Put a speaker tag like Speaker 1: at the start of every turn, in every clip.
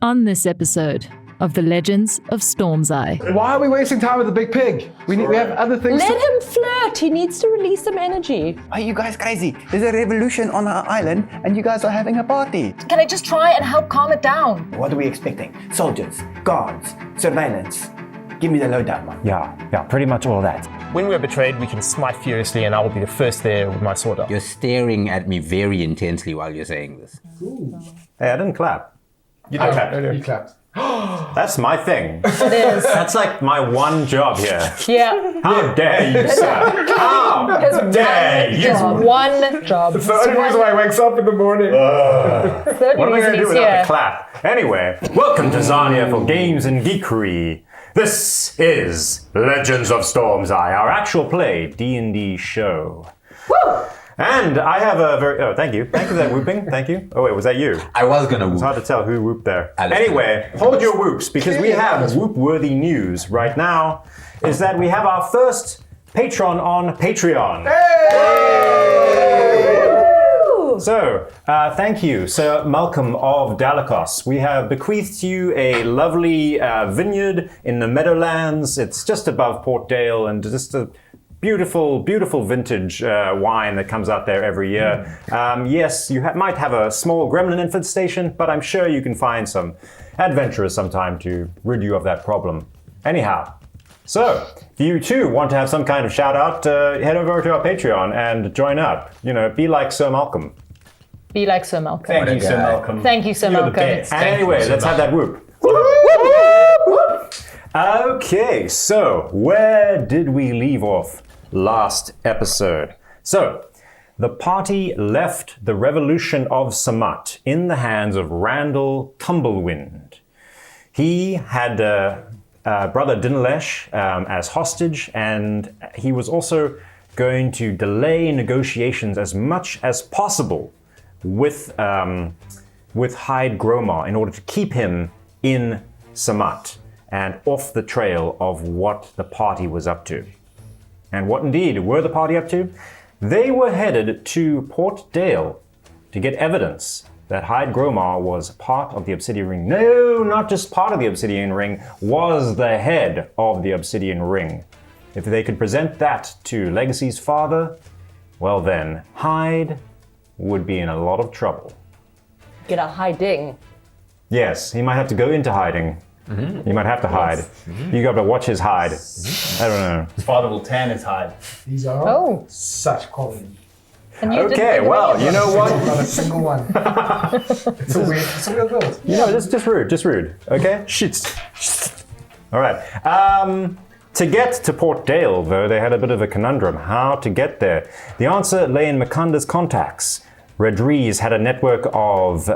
Speaker 1: On this episode of The Legends of Storm's Eye.
Speaker 2: Why are we wasting time with the big pig? We have other things.
Speaker 3: Let him flirt. He needs to release some energy.
Speaker 4: Are you guys crazy? There's a revolution on our island and you guys are having a party.
Speaker 5: Can I just try and help calm it down?
Speaker 4: What are we expecting? Soldiers, guards, surveillance. Give me the lowdown, man.
Speaker 6: Yeah, pretty much all that.
Speaker 7: When we're betrayed, we can smite furiously and I will be the first there with my sword up.
Speaker 8: You're staring at me very intensely while you're saying this.
Speaker 6: Ooh. Hey, I didn't clap.
Speaker 7: You did clap.
Speaker 2: You clapped.
Speaker 6: That's my thing.
Speaker 3: It is.
Speaker 6: That's like my one job here.
Speaker 3: Yeah.
Speaker 6: How dare you, sir? How dare you?
Speaker 3: One job.
Speaker 2: It's the only reason why he wakes up in the morning.
Speaker 3: It's the only
Speaker 6: What am I going
Speaker 3: reason
Speaker 6: to do
Speaker 3: he's
Speaker 6: without
Speaker 3: here.
Speaker 6: the clap? Anyway, welcome to Zarnia for Games and Geekery. This is Legends of Storm's Eye, our actual play D&D show.
Speaker 3: Woo!
Speaker 6: And I have a very... Oh, thank you. Thank you for that whooping. Thank you. Oh, wait, was that you?
Speaker 8: I was gonna whoop.
Speaker 6: It's hard to tell who whooped there.
Speaker 8: Alice.
Speaker 6: Anyway, hold your whoops, because we have whoop-worthy news right now, is that we have our first patron on Patreon. So, thank you, Sir Malcolm of Dalakos. We have bequeathed you a lovely vineyard in the Meadowlands. It's just above Port Dale and just a beautiful, beautiful vintage wine that comes out there every year. Yes, you might have a small gremlin infestation, but I'm sure you can find some adventurers sometime to rid you of that problem. Anyhow, so if you too want to have some kind of shout out, head over to our Patreon and join up. You know, be like Sir Malcolm.
Speaker 3: Be like Sir Malcolm.
Speaker 7: Thank you, Sir Malcolm.
Speaker 3: Thank you, Sir
Speaker 7: You're the
Speaker 3: Malcolm.
Speaker 7: best.
Speaker 6: Anyway, let's have that whoop. Okay, so where did we leave off last episode? So, the party left the revolution of Samat in the hands of Randall Tumblewind. He had brother Dinalesh as hostage, and he was also going to delay negotiations as much as possible with Heid Gromar in order to keep him in Samat and off the trail of what the party was up to. And what indeed were the party up to? They were headed to Port Dale to get evidence that Heid Gromar was part of the Obsidian Ring. No, not just part of the Obsidian Ring, was the head of the Obsidian Ring. If they could present that to Legacy's father, well then, Heid would be in a lot of trouble.
Speaker 3: Get a hiding.
Speaker 6: Yes, he might have to go into hiding. He might have to hide. You got to watch his hide. I don't know.
Speaker 7: His father will tan his hide.
Speaker 2: These are
Speaker 3: Oh.
Speaker 2: such quality.
Speaker 3: And you
Speaker 6: Okay, well, you know what?
Speaker 2: Not a single one. It's a real build.
Speaker 6: You know, just rude, okay? Shit. All right. To get to Port Dale, though, they had a bit of a conundrum. How to get there? The answer lay in Makunda's contacts. Redrees had a network of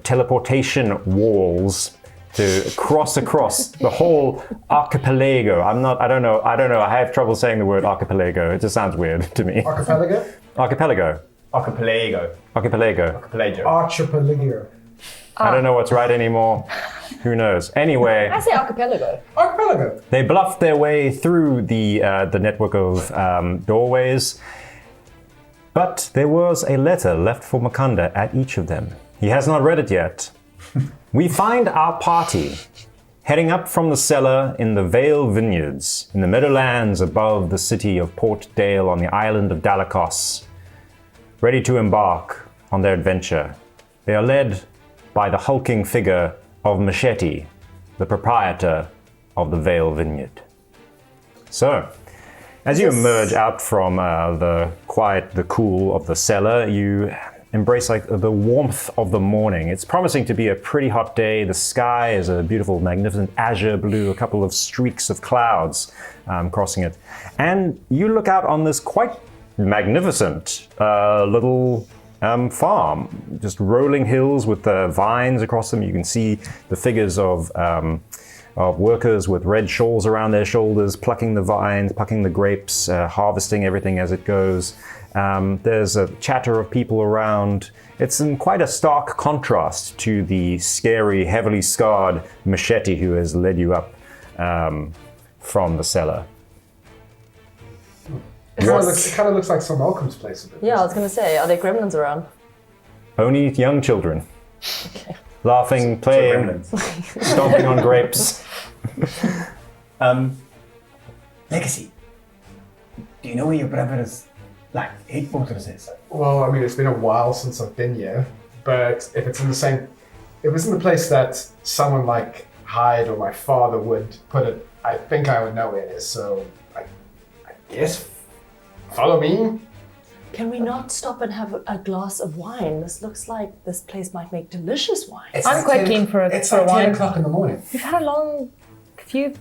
Speaker 6: teleportation walls to cross across the whole archipelago. I don't know. I have trouble saying the word archipelago. It just sounds weird to me.
Speaker 2: Archipelago?
Speaker 6: Archipelago.
Speaker 7: Archipelago.
Speaker 6: Archipelago.
Speaker 7: Archipelago.
Speaker 2: Archipelago.
Speaker 6: I don't know what's right anymore. Who knows? Anyway,
Speaker 3: I say archipelago.
Speaker 2: Archipelago.
Speaker 6: they bluffed their way through the network of doorways, but there was a letter left for Makunda at each of them. He has not read it yet. We find our party heading up from the cellar in the Vale Vineyards, in the meadowlands above the city of Port Dale on the island of Dalakos, ready to embark on their adventure. They are led by the hulking figure of Machete, the proprietor of the Vale Vineyard. So, as you emerge out from the quiet, the cool of the cellar, you embrace like the warmth of the morning. It's promising to be a pretty hot day. The sky is a beautiful, magnificent azure blue, a couple of streaks of clouds crossing it. And you look out on this quite magnificent little farm, just rolling hills with vines across them. You can see the figures of workers with red shawls around their shoulders, plucking the vines, plucking the grapes, harvesting everything as it goes. There's a chatter of people around. It's in quite a stark contrast to the scary, heavily scarred Machete who has led you up from the cellar.
Speaker 2: It kind of looks like Sir Malcolm's place a bit.
Speaker 3: Yeah, I was going to say, are there gremlins around?
Speaker 6: Only young children.
Speaker 3: Okay.
Speaker 6: laughing, playing, stomping on grapes.
Speaker 4: Legacy. Do you know where your brother's headquarters is?
Speaker 2: Well, I mean, it's been a while since I've been here, but if it's in the place that someone like Heid or my father would put it, I think I would know where it is. So I guess follow me.
Speaker 3: Can we not stop and have a glass of wine? This looks like this place might make delicious wine.
Speaker 5: I'm quite keen for
Speaker 2: It's
Speaker 5: a
Speaker 2: like 10
Speaker 5: wine.
Speaker 2: o'clock in the morning.
Speaker 5: We've had a long few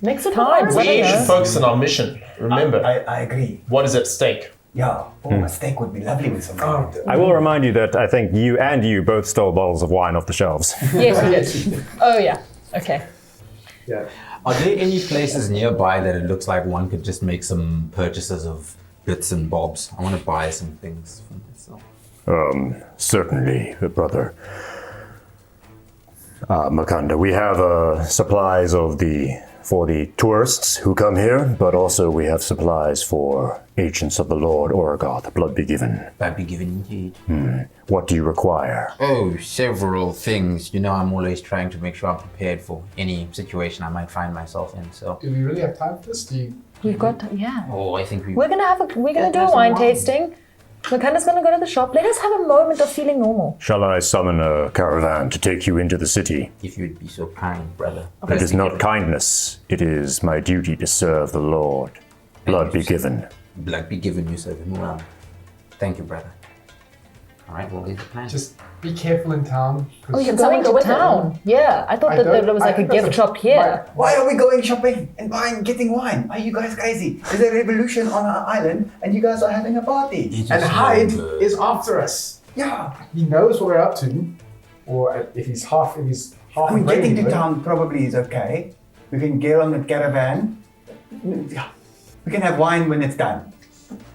Speaker 3: Mix it
Speaker 5: times.
Speaker 3: with
Speaker 5: I
Speaker 7: We
Speaker 5: don't
Speaker 7: should
Speaker 5: know.
Speaker 7: focus on our mission. Remember,
Speaker 4: I agree.
Speaker 7: what is at stake?
Speaker 4: Yeah. Oh, a steak would be lovely with some wine.
Speaker 6: I will remind you that I think you both stole bottles of wine off the shelves.
Speaker 5: Yes, we did. Oh yeah. Okay.
Speaker 2: Yeah.
Speaker 8: Are there any places nearby that it looks like one could just make some purchases of bits and bobs? I want to buy some things for myself.
Speaker 6: Certainly, brother. Makanda, we have supplies for the tourists who come here, but also we have supplies for agents of the Lord Orogoth. Blood be given.
Speaker 8: I'd be given indeed.
Speaker 6: What do you require?
Speaker 8: Oh, several things. You know, I'm always trying to make sure I'm prepared for any situation I might find myself in. So,
Speaker 2: Do we really have time for this?
Speaker 5: We've got
Speaker 8: I think
Speaker 5: We're gonna do a wine tasting. Makanda's gonna go to the shop. Let us have a moment of feeling normal.
Speaker 6: Shall I summon a caravan to take you into the city?
Speaker 8: if you'd be so kind, brother.
Speaker 6: It is not kindness. It is my duty to serve the Lord. Blood be given.
Speaker 8: Blood be given, you serve him well. Thank you, brother. All right, what is the plan?
Speaker 2: Just be careful in town. 'cause
Speaker 5: Oh, you're
Speaker 3: someone
Speaker 5: going
Speaker 3: go
Speaker 5: to
Speaker 3: with them?
Speaker 5: town. Yeah, I thought
Speaker 2: I
Speaker 5: that
Speaker 2: don't-
Speaker 5: there was like
Speaker 2: I
Speaker 5: a
Speaker 2: think
Speaker 5: gift
Speaker 2: that's
Speaker 5: shop here.
Speaker 4: Why are we going shopping and getting wine? Are you guys crazy? There's a revolution on our island and you guys are having a party.
Speaker 8: It
Speaker 2: And
Speaker 8: is
Speaker 2: Heid
Speaker 8: no good.
Speaker 2: is after us.
Speaker 4: Yeah.
Speaker 2: He knows what we're up to, or if he's half
Speaker 4: I mean,
Speaker 2: brain
Speaker 4: getting to
Speaker 2: with it.
Speaker 4: town probably is okay. We can get on the caravan. Yeah. We can have wine when it's done.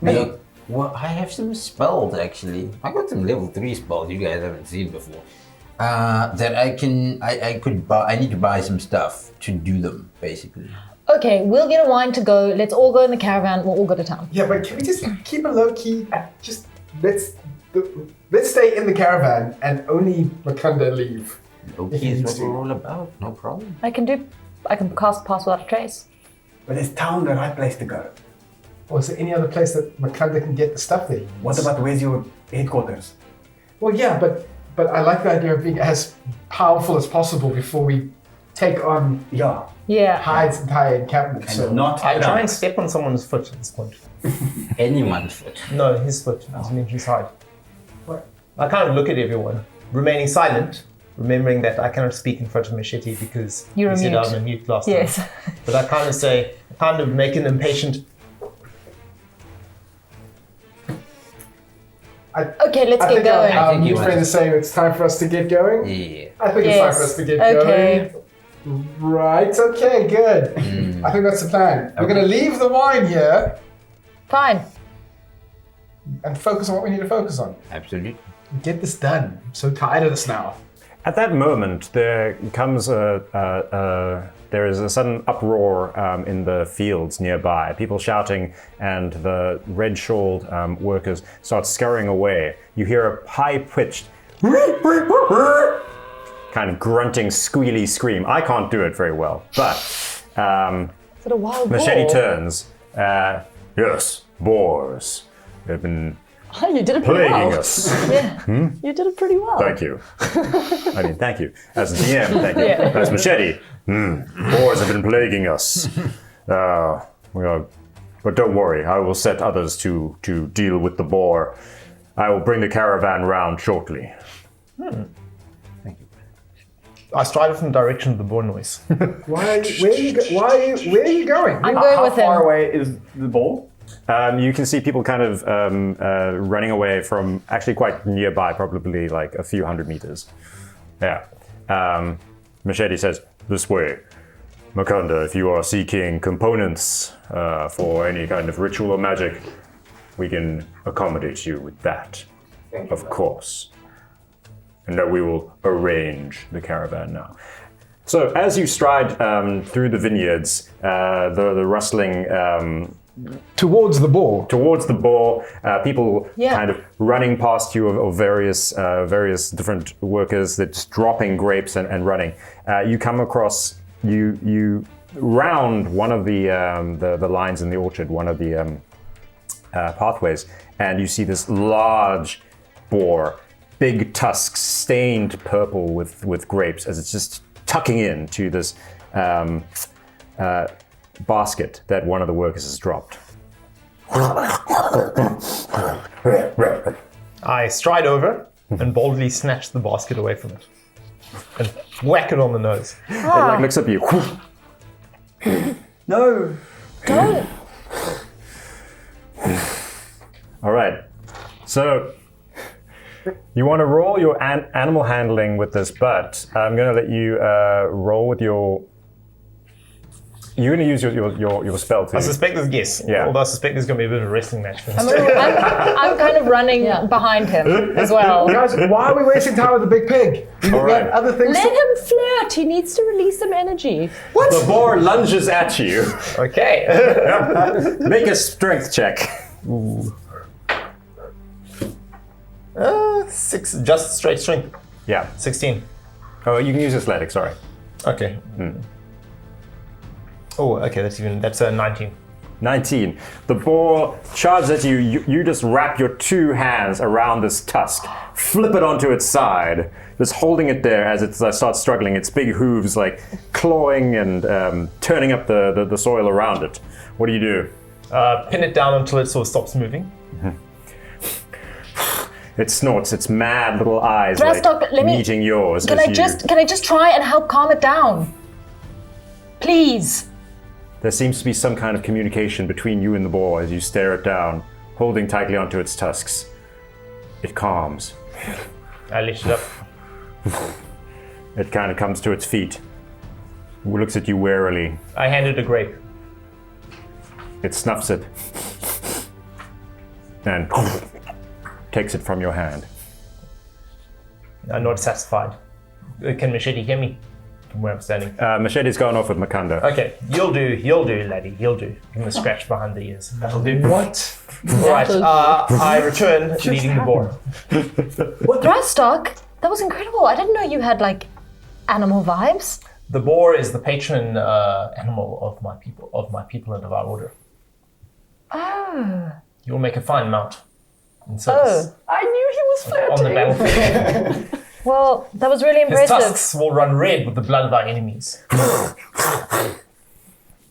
Speaker 8: Hey, well, I have some spells actually. I got some level 3 spells you guys haven't seen before. That I could buy. I need to buy some stuff to do them, basically.
Speaker 5: Okay, we'll get a wine to go. Let's all go in the caravan. We'll all go to town.
Speaker 2: Yeah, but can we just keep it low key? Just let's stay in the caravan and only Makanda leave.
Speaker 8: Okay, is what we're all about. No problem.
Speaker 5: I can cast Pass Without a Trace.
Speaker 4: But is town the right place to go?
Speaker 2: Or is there any other place that Makanda can get the stuff that he needs?
Speaker 4: What about where's your headquarters?
Speaker 2: Well, yeah, but I like the idea of being as powerful as possible before we take on
Speaker 4: Yeah.
Speaker 5: Yeah.
Speaker 2: Hyde's entire encampment.
Speaker 4: And
Speaker 2: So
Speaker 4: not
Speaker 7: I try
Speaker 4: drunk.
Speaker 7: and step on someone's foot at this point.
Speaker 8: Anyone's foot.
Speaker 7: No, his foot, as you mentioned, side.
Speaker 2: What?
Speaker 7: I kind of look at everyone, remaining silent, remembering that I cannot speak in front of Machete because
Speaker 5: You're
Speaker 7: he said
Speaker 5: mute.
Speaker 7: I'm a mute last
Speaker 5: Yes.
Speaker 7: time. But I kind of say, kind of make an impatient.
Speaker 5: Okay, let's
Speaker 2: I
Speaker 5: get
Speaker 2: think
Speaker 5: going.
Speaker 8: I think
Speaker 2: our
Speaker 8: you
Speaker 2: new friend is saying it's time for us to get going.
Speaker 8: Yeah.
Speaker 2: I think it's time
Speaker 5: Yes.
Speaker 2: for us to get
Speaker 5: Okay.
Speaker 2: going. Right, okay, good. I think that's the plan. We're going to leave the wine here
Speaker 5: Fine.
Speaker 2: and focus on what we need to focus on.
Speaker 8: Absolutely.
Speaker 2: Get this done. I'm so tired of this now.
Speaker 6: At that moment, there comes there is a sudden uproar in the fields nearby. People shouting, and the red-shawled workers start scurrying away. You hear a high-pitched kind of grunting, squealy scream. I can't do it very well, but
Speaker 3: Is it a wild
Speaker 6: Machete
Speaker 3: boar?
Speaker 6: turns. Yes, boars. They've been
Speaker 3: Oh, you did it pretty
Speaker 6: plaguing
Speaker 3: well.
Speaker 6: us.
Speaker 3: You did it pretty well.
Speaker 6: Thank you. I mean, thank you. As a DM, thank you. As Machete, boars have been plaguing us. But don't worry, I will set others to deal with the boar. I will bring the caravan round shortly.
Speaker 8: Thank you.
Speaker 7: I stride off in the direction of the boar noise.
Speaker 2: Where are you going?
Speaker 5: I'm going
Speaker 9: How
Speaker 5: with
Speaker 9: far
Speaker 5: him.
Speaker 9: away is the ball?
Speaker 6: You can see people kind of running away from actually quite nearby, probably like a few hundred meters. Yeah. Machete says, this way. Makanda, if you are seeking components for any kind of ritual or magic, we can accommodate you with that. Of course. And that we will arrange the caravan now. So as you stride through the vineyards, the rustling
Speaker 2: towards the boar.
Speaker 6: Towards the boar, people
Speaker 5: Yeah.
Speaker 6: kind of running past you of various different workers that just dropping grapes and running. You come across you round one of the lines in the orchard, one of the pathways, and you see this large boar, big tusks stained purple with grapes, as it's just tucking into this basket that one of the workers has dropped.
Speaker 7: I stride over and boldly snatch the basket away from it and whack it on the nose.
Speaker 6: It like looks up at you.
Speaker 4: No.
Speaker 5: Don't.
Speaker 6: All right. So you want to roll your animal handling with this, but I'm going to let you roll with your. You're going to use your spell too.
Speaker 7: I suspect there's guess.
Speaker 6: Yeah.
Speaker 7: Although I suspect there's going to be a bit of a wrestling match for this.
Speaker 5: I'm kind of running behind him as well.
Speaker 2: Guys, why are we wasting time with the big pig?
Speaker 6: All
Speaker 2: We have
Speaker 6: right.
Speaker 2: other things.
Speaker 3: Let him flirt. He needs to release some energy.
Speaker 6: The boar lunges at you.
Speaker 7: Okay.
Speaker 6: Make a strength check.
Speaker 7: 6, just straight strength.
Speaker 6: Yeah.
Speaker 7: 16.
Speaker 6: Oh, you can use athletic. Sorry.
Speaker 7: Okay. Oh, okay, that's a 19.
Speaker 6: 19. The boar charges at you. You just wrap your two hands around this tusk, flip it onto its side, just holding it there as it starts struggling. Its big hooves like clawing and turning up the soil around it. What do you do?
Speaker 7: Pin it down until it sort of stops moving.
Speaker 6: It snorts. Its mad little eyes
Speaker 5: Rastock, let me-
Speaker 6: meeting yours.
Speaker 5: Can
Speaker 6: as
Speaker 5: I just try and help calm it down? Please.
Speaker 6: There seems to be some kind of communication between you and the boar as you stare it down, holding tightly onto its tusks. It calms.
Speaker 7: I lift it up.
Speaker 6: It kind of comes to its feet. Looks at you warily.
Speaker 7: I hand it a grape.
Speaker 6: It snuffs it. And takes it from your hand.
Speaker 7: I'm not satisfied. Can Machete hear me from where I'm standing?
Speaker 6: Machete's gone off with Makanda.
Speaker 7: Okay, you'll do, laddie, you'll do. Give him a scratch behind the ears. That'll do.
Speaker 2: What?
Speaker 7: Right, I return leading the boar.
Speaker 5: Rastock, that was incredible. I didn't know you had like animal vibes.
Speaker 7: The boar is the patron animal of my people and of our order.
Speaker 5: Oh.
Speaker 7: You'll make a fine mount in service
Speaker 3: I knew he was
Speaker 7: on the
Speaker 3: flirting.
Speaker 7: battlefield.
Speaker 5: Well, that was really
Speaker 7: His
Speaker 5: impressive.
Speaker 7: tusks will run red with the blood of our enemies.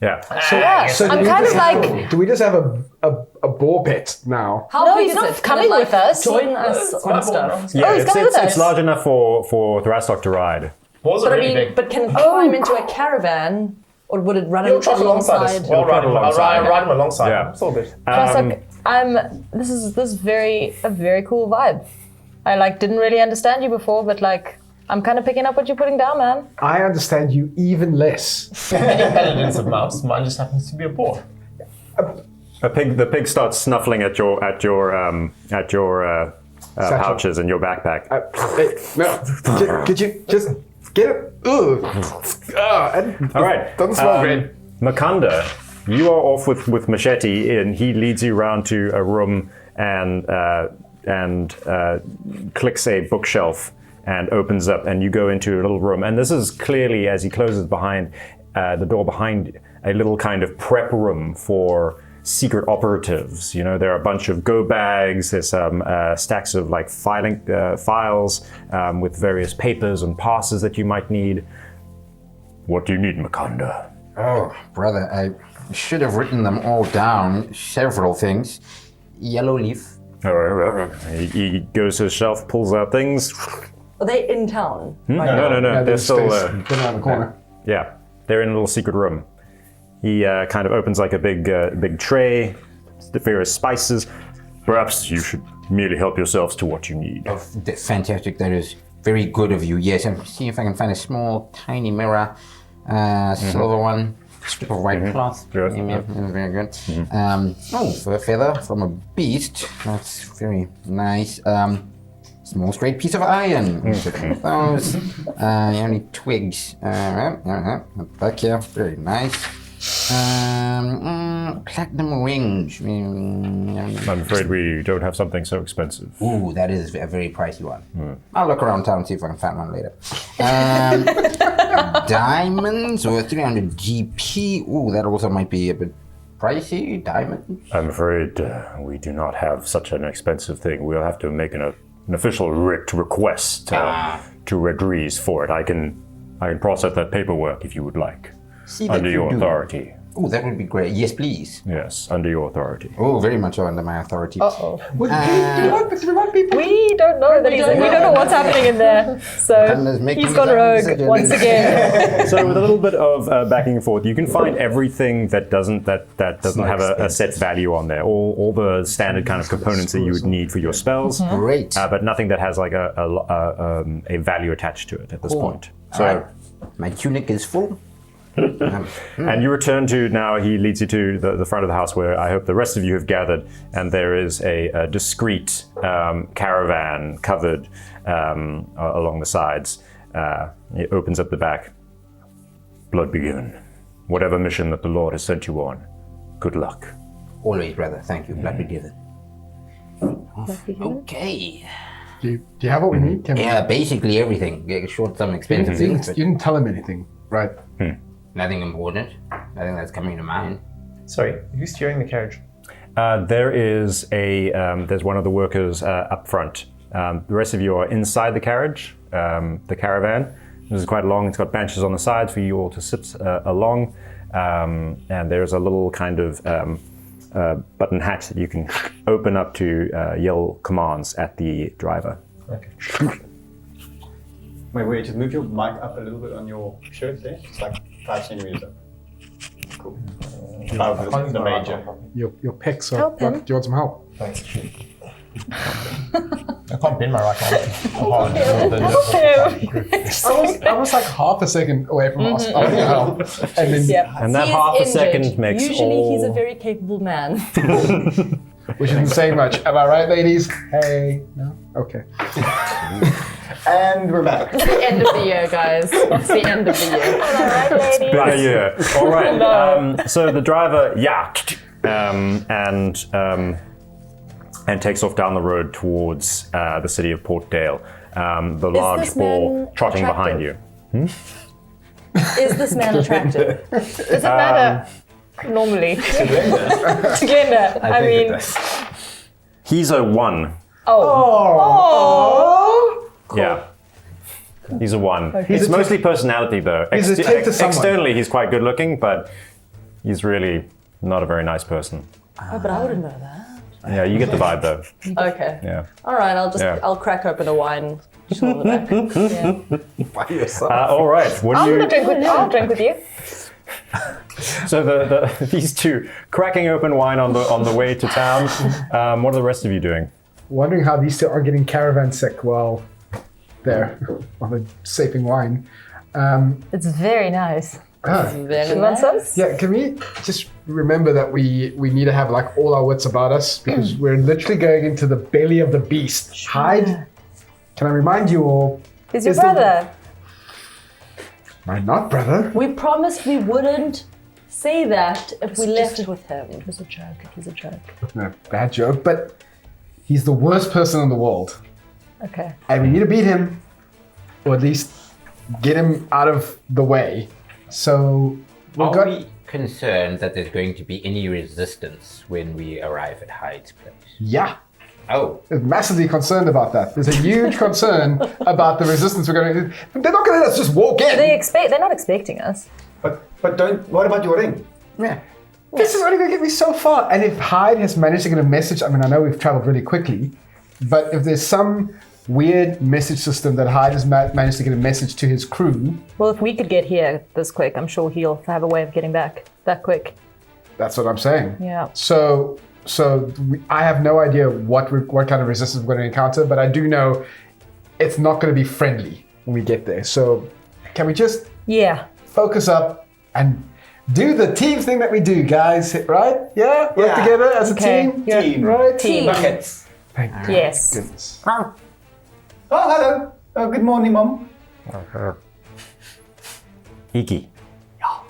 Speaker 6: Yeah.
Speaker 2: So
Speaker 5: I'm kind of like,
Speaker 2: do we just have a boar pit now?
Speaker 3: How
Speaker 5: No,
Speaker 3: big
Speaker 5: he's
Speaker 3: is
Speaker 5: not
Speaker 3: it? Can
Speaker 5: coming
Speaker 3: it, like,
Speaker 5: with us.
Speaker 3: Join us
Speaker 7: It's my
Speaker 3: on
Speaker 7: boar,
Speaker 3: stuff.
Speaker 7: no?
Speaker 6: Yeah,
Speaker 5: he's coming with us.
Speaker 6: it's large enough for Thrastok to ride.
Speaker 7: Boars are
Speaker 3: But I
Speaker 7: really
Speaker 3: mean,
Speaker 7: big.
Speaker 3: but can it climb into a caravan, or would it run
Speaker 7: He'll trot alongside us.
Speaker 3: alongside?
Speaker 7: Well,
Speaker 6: trot alongside.
Speaker 7: I'll ride him alongside.
Speaker 6: Yeah.
Speaker 7: It's all good.
Speaker 5: Rastock, this is a very cool vibe. I like didn't really understand you before, but like I'm kind of picking up what you're putting down, man.
Speaker 2: I understand you even less.
Speaker 7: Any paladins of mouse, mine just happens to be a boar.
Speaker 6: The pig starts snuffling at your pouches in your backpack.
Speaker 2: Could you just get it?
Speaker 6: All right.
Speaker 2: Doesn't smell great.
Speaker 6: Makanda, you are off with Machete, and he leads you around to a room and clicks a bookshelf and opens up, and you go into a little room. And this is clearly, as he closes behind the door behind, a little kind of prep room for secret operatives. You know, there are a bunch of go bags. There's some stacks of like files with various papers and passes that you might need. What do you need, Makanda?
Speaker 8: Oh, brother, I should have written them all down. Several things. Yellow leaf.
Speaker 6: He goes to his shelf, pulls out things.
Speaker 3: Are they in town?
Speaker 6: No. They're still.
Speaker 2: Been around the corner.
Speaker 6: Yeah, they're in a little secret room. He kind of opens like a big tray, the various spices. Perhaps you should merely help yourselves to what you need.
Speaker 8: Oh, fantastic. That is very good of you. Yes, I'm seeing if I can find a small, tiny mirror, silver one, strip of white cloth.
Speaker 6: Yes.
Speaker 8: Yeah, very good. Fur feather from a beast. That's very nice. Small straight piece of iron. Those. Only twigs. Back here. Very nice. Platinum rings.
Speaker 6: I'm afraid we don't have something so expensive.
Speaker 8: Ooh, that is a very pricey one. I'll look around town and see if I can find one later. Diamonds or 300 GP. Ooh, that also might be a bit pricey. Diamonds.
Speaker 6: I'm afraid we do not have such an expensive thing. We'll have to make an official writ request to Red Rees for it. I can process that paperwork if you would like.
Speaker 8: See that
Speaker 6: Under
Speaker 8: you
Speaker 6: your
Speaker 8: do.
Speaker 6: authority.
Speaker 8: Oh, that would be great. Yes, please.
Speaker 6: Yes, under your authority.
Speaker 8: Oh, very much so under my authority.
Speaker 5: Uh-oh.
Speaker 2: Do we want people?
Speaker 5: We don't know that we don't know what's happening in there. So
Speaker 8: Thunder's making
Speaker 5: he's gone
Speaker 8: his own
Speaker 5: rogue
Speaker 8: decisions.
Speaker 5: once again.
Speaker 6: So with a little bit of backing and forth, you can find everything that doesn't have a set value on there. All the standard kind of components that you would need for your spells,
Speaker 8: Great.
Speaker 6: but nothing that has like a value attached to it at this point. So.
Speaker 8: All right. My tunic is full.
Speaker 6: And you return to, now he leads you to the front of the house where I hope the rest of you have gathered, and there is a discreet caravan covered along the sides. It opens up the back. Blood be given. Whatever mission that the Lord has sent you on, good luck.
Speaker 8: Always, brother. Thank you. Blood be given. Okay.
Speaker 2: Do you have what we need? Can we-
Speaker 8: Yeah, basically everything. Get short some expensive things, but
Speaker 2: You didn't tell him anything, right?
Speaker 8: nothing important. Nothing that's coming to mind.
Speaker 7: Sorry, who's steering the carriage?
Speaker 6: There is there's one of the workers up front. The rest of you are inside the carriage, the caravan. This is quite long. It's got benches on the sides for you all to sit along. And there's a little kind of button hatch that you can open up to yell commands at the driver.
Speaker 7: Okay.
Speaker 4: Wait, just move your mic up a little bit on your shirt there. It's like 5 centimeters up. Cool. Above the major.
Speaker 2: Your pecs are.
Speaker 5: Help him.
Speaker 2: What, do you want some help?
Speaker 7: Thanks. I can't bend my right arm.
Speaker 2: I was like half a second away from asking help, and then
Speaker 6: And that
Speaker 3: He is
Speaker 6: half a
Speaker 3: injured.
Speaker 6: second makes
Speaker 3: Usually
Speaker 6: all...
Speaker 3: he's a very capable man.
Speaker 2: which isn't saying much. Am I right, ladies? Hey, no, okay.
Speaker 4: And we're back.
Speaker 3: It's the end of the year, guys. It's the end of the year.
Speaker 5: Alright, lady.
Speaker 6: Been a year. All right. So the driver, and takes off down the road towards the city of Portdale. The large
Speaker 3: this
Speaker 6: bull
Speaker 3: man
Speaker 6: trotting
Speaker 3: attractive?
Speaker 6: behind you.
Speaker 3: Is this man attractive?
Speaker 5: Does it matter? Normally. To Glenda. I mean,
Speaker 6: He's a 1.
Speaker 5: oh.
Speaker 6: Yeah. He's a 1. It's mostly personality though.
Speaker 2: He's a 10 to someone.
Speaker 6: Externally, he's quite good looking, but he's really not a very nice person.
Speaker 3: Oh, but I wouldn't know that.
Speaker 6: Yeah, you get the vibe though.
Speaker 3: Okay.
Speaker 6: Yeah.
Speaker 3: All right,
Speaker 6: Yeah.
Speaker 3: I'll crack open a wine. Chill in the back. Yeah.
Speaker 6: All right. What do
Speaker 5: I'm
Speaker 6: you?
Speaker 5: gonna drink with I'll drink with you.
Speaker 6: So these two cracking open wine on the way to town. What are the rest of you doing?
Speaker 2: Wondering how these two are getting caravan sick while they're on the saping wine.
Speaker 5: It's very nice.
Speaker 3: Very
Speaker 5: You want some?
Speaker 2: Yeah, can we just remember that we need to have like all our wits about us because we're literally going into the belly of the beast. Heid, can I remind you all?
Speaker 5: He's your
Speaker 2: Is the-
Speaker 5: brother.
Speaker 2: My not brother.
Speaker 3: We promised we wouldn't say that if we left with him.
Speaker 5: It was a joke. It was a joke.
Speaker 2: No, bad joke, but he's the worst person in the world.
Speaker 5: Okay.
Speaker 2: And we need to beat him, or at least get him out of the way. So we've
Speaker 8: Are
Speaker 2: got.
Speaker 8: we concerned that there's going to be any resistance when we arrive at Hyde's place?
Speaker 2: Yeah,
Speaker 8: Oh,
Speaker 2: massively concerned about that. There's a huge concern about the resistance we're going to. They're not going to let us just walk in.
Speaker 5: They're not expecting us.
Speaker 4: But don't. What about your ring?
Speaker 8: yeah.
Speaker 2: This is only going to get me so far. And if Heid has managed to get a message, I mean, I know we've traveled really quickly, but if there's some weird message system that Heid has managed to get a message to his crew,
Speaker 5: Well, if we could get here this quick, I'm sure he'll have a way of getting back that quick.
Speaker 2: that's what I'm saying.
Speaker 5: Yeah.
Speaker 2: So I have no idea what kind of resistance we're going to encounter, but I do know it's not going to be friendly when we get there. So can we just
Speaker 5: Yeah.
Speaker 2: focus up and do the team thing that we do, guys? Right? Yeah? Work
Speaker 4: Yeah.
Speaker 2: together as a
Speaker 5: Okay.
Speaker 2: team?
Speaker 5: Yeah.
Speaker 4: Team.
Speaker 2: Right?
Speaker 5: Team.
Speaker 4: Buckets.
Speaker 2: Thank
Speaker 5: Yes.
Speaker 2: goodness.
Speaker 4: Oh, hello. Oh, good morning, Mom.
Speaker 6: Iki.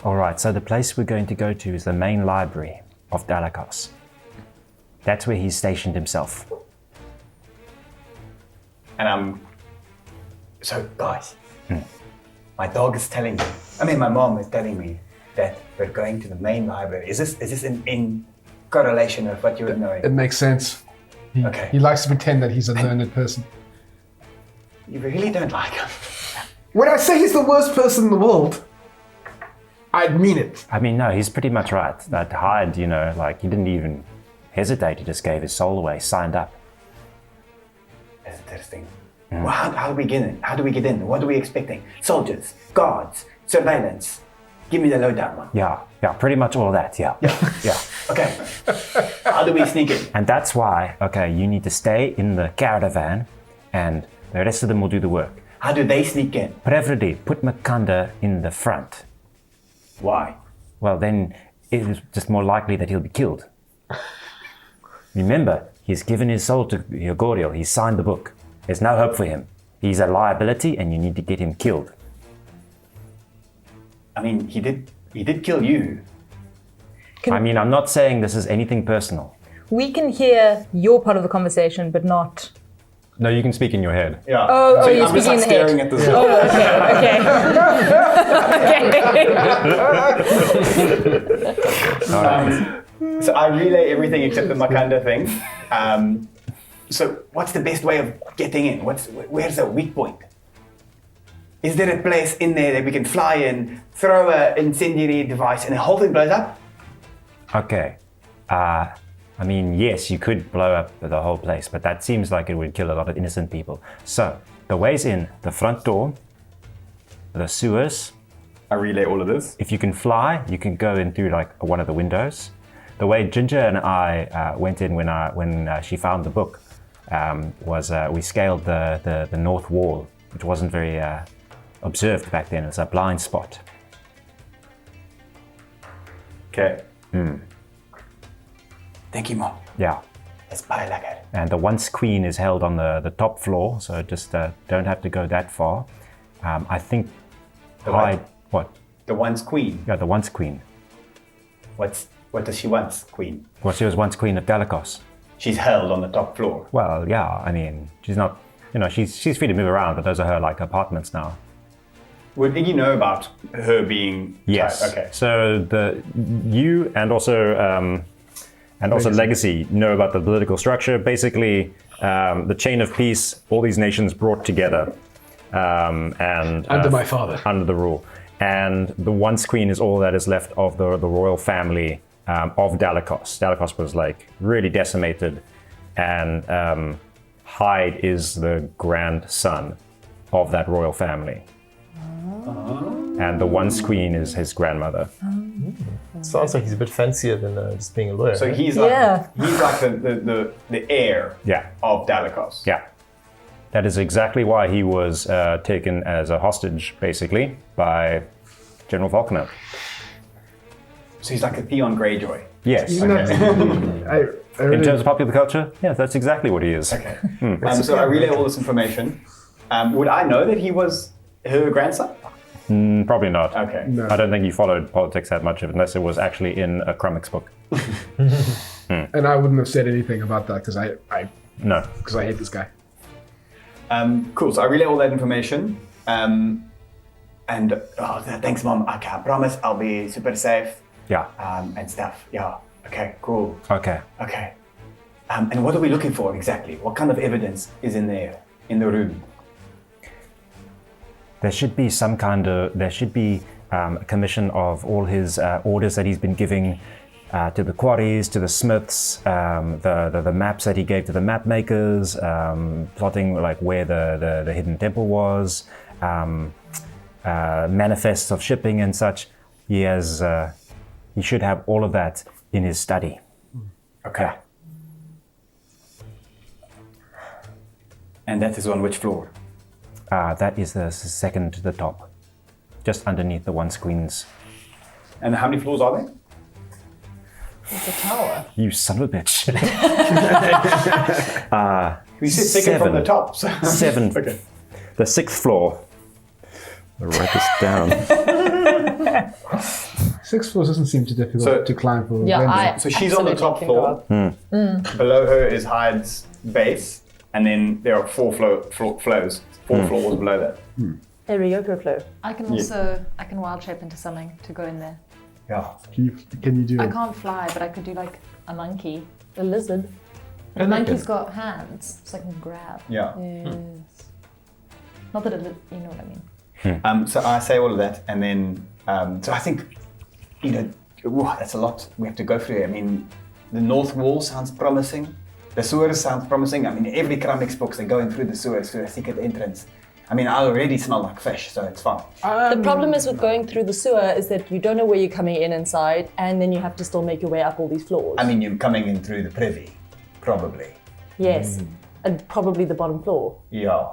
Speaker 6: All right, so the place we're going to go to is the main library of Dalakos. That's where he's stationed himself.
Speaker 4: And so guys, my dog is telling me, my mom is telling me that we're going to the main library. Is this in correlation with what you were knowing?
Speaker 2: It makes sense.
Speaker 4: Okay.
Speaker 2: He likes to pretend that he's a learned person.
Speaker 4: You really don't like him.
Speaker 2: When I say he's the worst person in the world, I mean it.
Speaker 6: I mean, no, he's pretty much right. That Heid, he didn't even hesitate. He just gave his soul away, signed up.
Speaker 4: That's interesting. Well, how do we get in? How do we get in? What are we expecting? Soldiers, guards, surveillance. Give me the lowdown one.
Speaker 6: Yeah, pretty much all of that, yeah.
Speaker 4: Okay. How do we sneak in?
Speaker 6: And that's why, you need to stay in the caravan and the rest of them will do the work.
Speaker 4: How do they sneak in?
Speaker 6: Preferably put Makanda in the front.
Speaker 4: Why?
Speaker 6: Well, then it is just more likely that he'll be killed. Remember, he's given his soul to Yogoriel. He signed the book. There's no hope for him. He's a liability and you need to get him killed.
Speaker 4: He did kill you.
Speaker 6: I'm not saying this is anything personal.
Speaker 5: We can hear your part of the conversation, but not.
Speaker 6: No, you can speak in your head.
Speaker 4: Yeah.
Speaker 5: Oh, you're
Speaker 4: I'm just
Speaker 5: speaking in the
Speaker 4: staring
Speaker 5: head.
Speaker 4: at this.
Speaker 5: Oh, okay.
Speaker 4: So I relay everything except the Makanda thing. So what's the best way of getting in? Where's the weak point? Is there a place in there that we can fly in, throw an incendiary device, and the whole thing blows up?
Speaker 6: Okay. Yes, you could blow up the whole place, but that seems like it would kill a lot of innocent people. So, the way's in the front door, the sewers.
Speaker 4: I relay all of this.
Speaker 6: If you can fly, you can go in through one of the windows. The way Ginger and I went in when she found the book was we scaled the north wall, which wasn't very observed back then. It was a blind spot.
Speaker 4: Okay. Thank you, Mom.
Speaker 6: Yeah.
Speaker 4: Let's buy like it.
Speaker 6: And the Once Queen is held on the top floor, so just don't have to go that far. I think what?
Speaker 4: The Once Queen.
Speaker 6: Yeah, the Once Queen.
Speaker 4: What does she want, Queen?
Speaker 6: Well, she was once Queen of Dalakos.
Speaker 4: She's held on the top floor.
Speaker 6: Well, yeah, she's not, she's free to move around, but those are her apartments now.
Speaker 4: Would you know about her being?
Speaker 6: Yes.
Speaker 4: Okay.
Speaker 6: So you and also Legacy know about the political structure. Basically, the chain of peace, all these nations brought together, and
Speaker 2: Under my father.
Speaker 6: under the rule. And the Once Queen is all that is left of the royal family of Dalakos. Dalakos was really decimated, and Heid is the grandson of that royal family. And the Once Queen is his grandmother.
Speaker 7: Sounds like he's a bit fancier than just being a lawyer.
Speaker 4: So
Speaker 7: right?
Speaker 4: he's like the heir of Dalakos.
Speaker 6: Yeah. That is exactly why he was taken as a hostage, basically, by General Falconer.
Speaker 4: So he's like a Theon Greyjoy.
Speaker 6: Yes. In terms of popular culture, yeah, that's exactly what he is.
Speaker 4: Okay. So I relay all this information. Would I know that he was her grandson?
Speaker 6: Probably not.
Speaker 4: Okay.
Speaker 2: No.
Speaker 6: I don't think you followed politics that much, unless it was actually in a Crummix book.
Speaker 2: And I wouldn't have said anything about that because I hate this guy.
Speaker 4: Cool. So I relay all that information. Thanks, Mom. Okay, I promise I'll be super safe.
Speaker 6: Yeah.
Speaker 4: And stuff. Yeah. Okay. Cool.
Speaker 6: Okay.
Speaker 4: Okay. And what are we looking for exactly? What kind of evidence is in there in the room?
Speaker 6: There should be a commission of all his orders that he's been giving to the quarries, to the smiths, the maps that he gave to the map makers, plotting where the hidden temple was, manifests of shipping and such. He should have all of that in his study.
Speaker 4: Okay. And that is on which floor?
Speaker 6: That is the second to the top, just underneath the Once Queen's.
Speaker 4: And how many floors are there?
Speaker 3: It's a tower.
Speaker 6: You son of a bitch.
Speaker 4: We said second from the top. So.
Speaker 6: 7.
Speaker 4: Okay.
Speaker 6: The 6th floor. I'll write this down.
Speaker 2: 6th floor doesn't seem too difficult
Speaker 4: So-
Speaker 2: to climb for
Speaker 3: Yeah,
Speaker 2: Wendy.
Speaker 4: So she's on the top floor. Below her is Hyde's base, and then there are four floors below that.
Speaker 3: A Ryoko flow.
Speaker 5: I can also I can wild shape into something to go in there.
Speaker 4: Yeah.
Speaker 2: Can you do
Speaker 5: I
Speaker 2: it?
Speaker 5: can't fly, but I could do like a monkey.
Speaker 3: A lizard.
Speaker 5: The monkey's got hands, so I can grab.
Speaker 4: Yeah.
Speaker 5: Yes. Not that you know what I mean.
Speaker 4: So I say all of that, and then so I think, that's a lot we have to go through. I mean, the north wall sounds promising. The sewers sound promising. I mean, every Kramix books they're going through the sewers through a secret entrance. I mean, I already smell like fish, so it's fine.
Speaker 3: The problem is with going through the sewer is that you don't know where you're coming in inside, and then you have to still make your way up all these floors.
Speaker 4: I mean, you're coming in through the privy, probably.
Speaker 3: Yes, and probably the bottom floor.
Speaker 4: Yeah.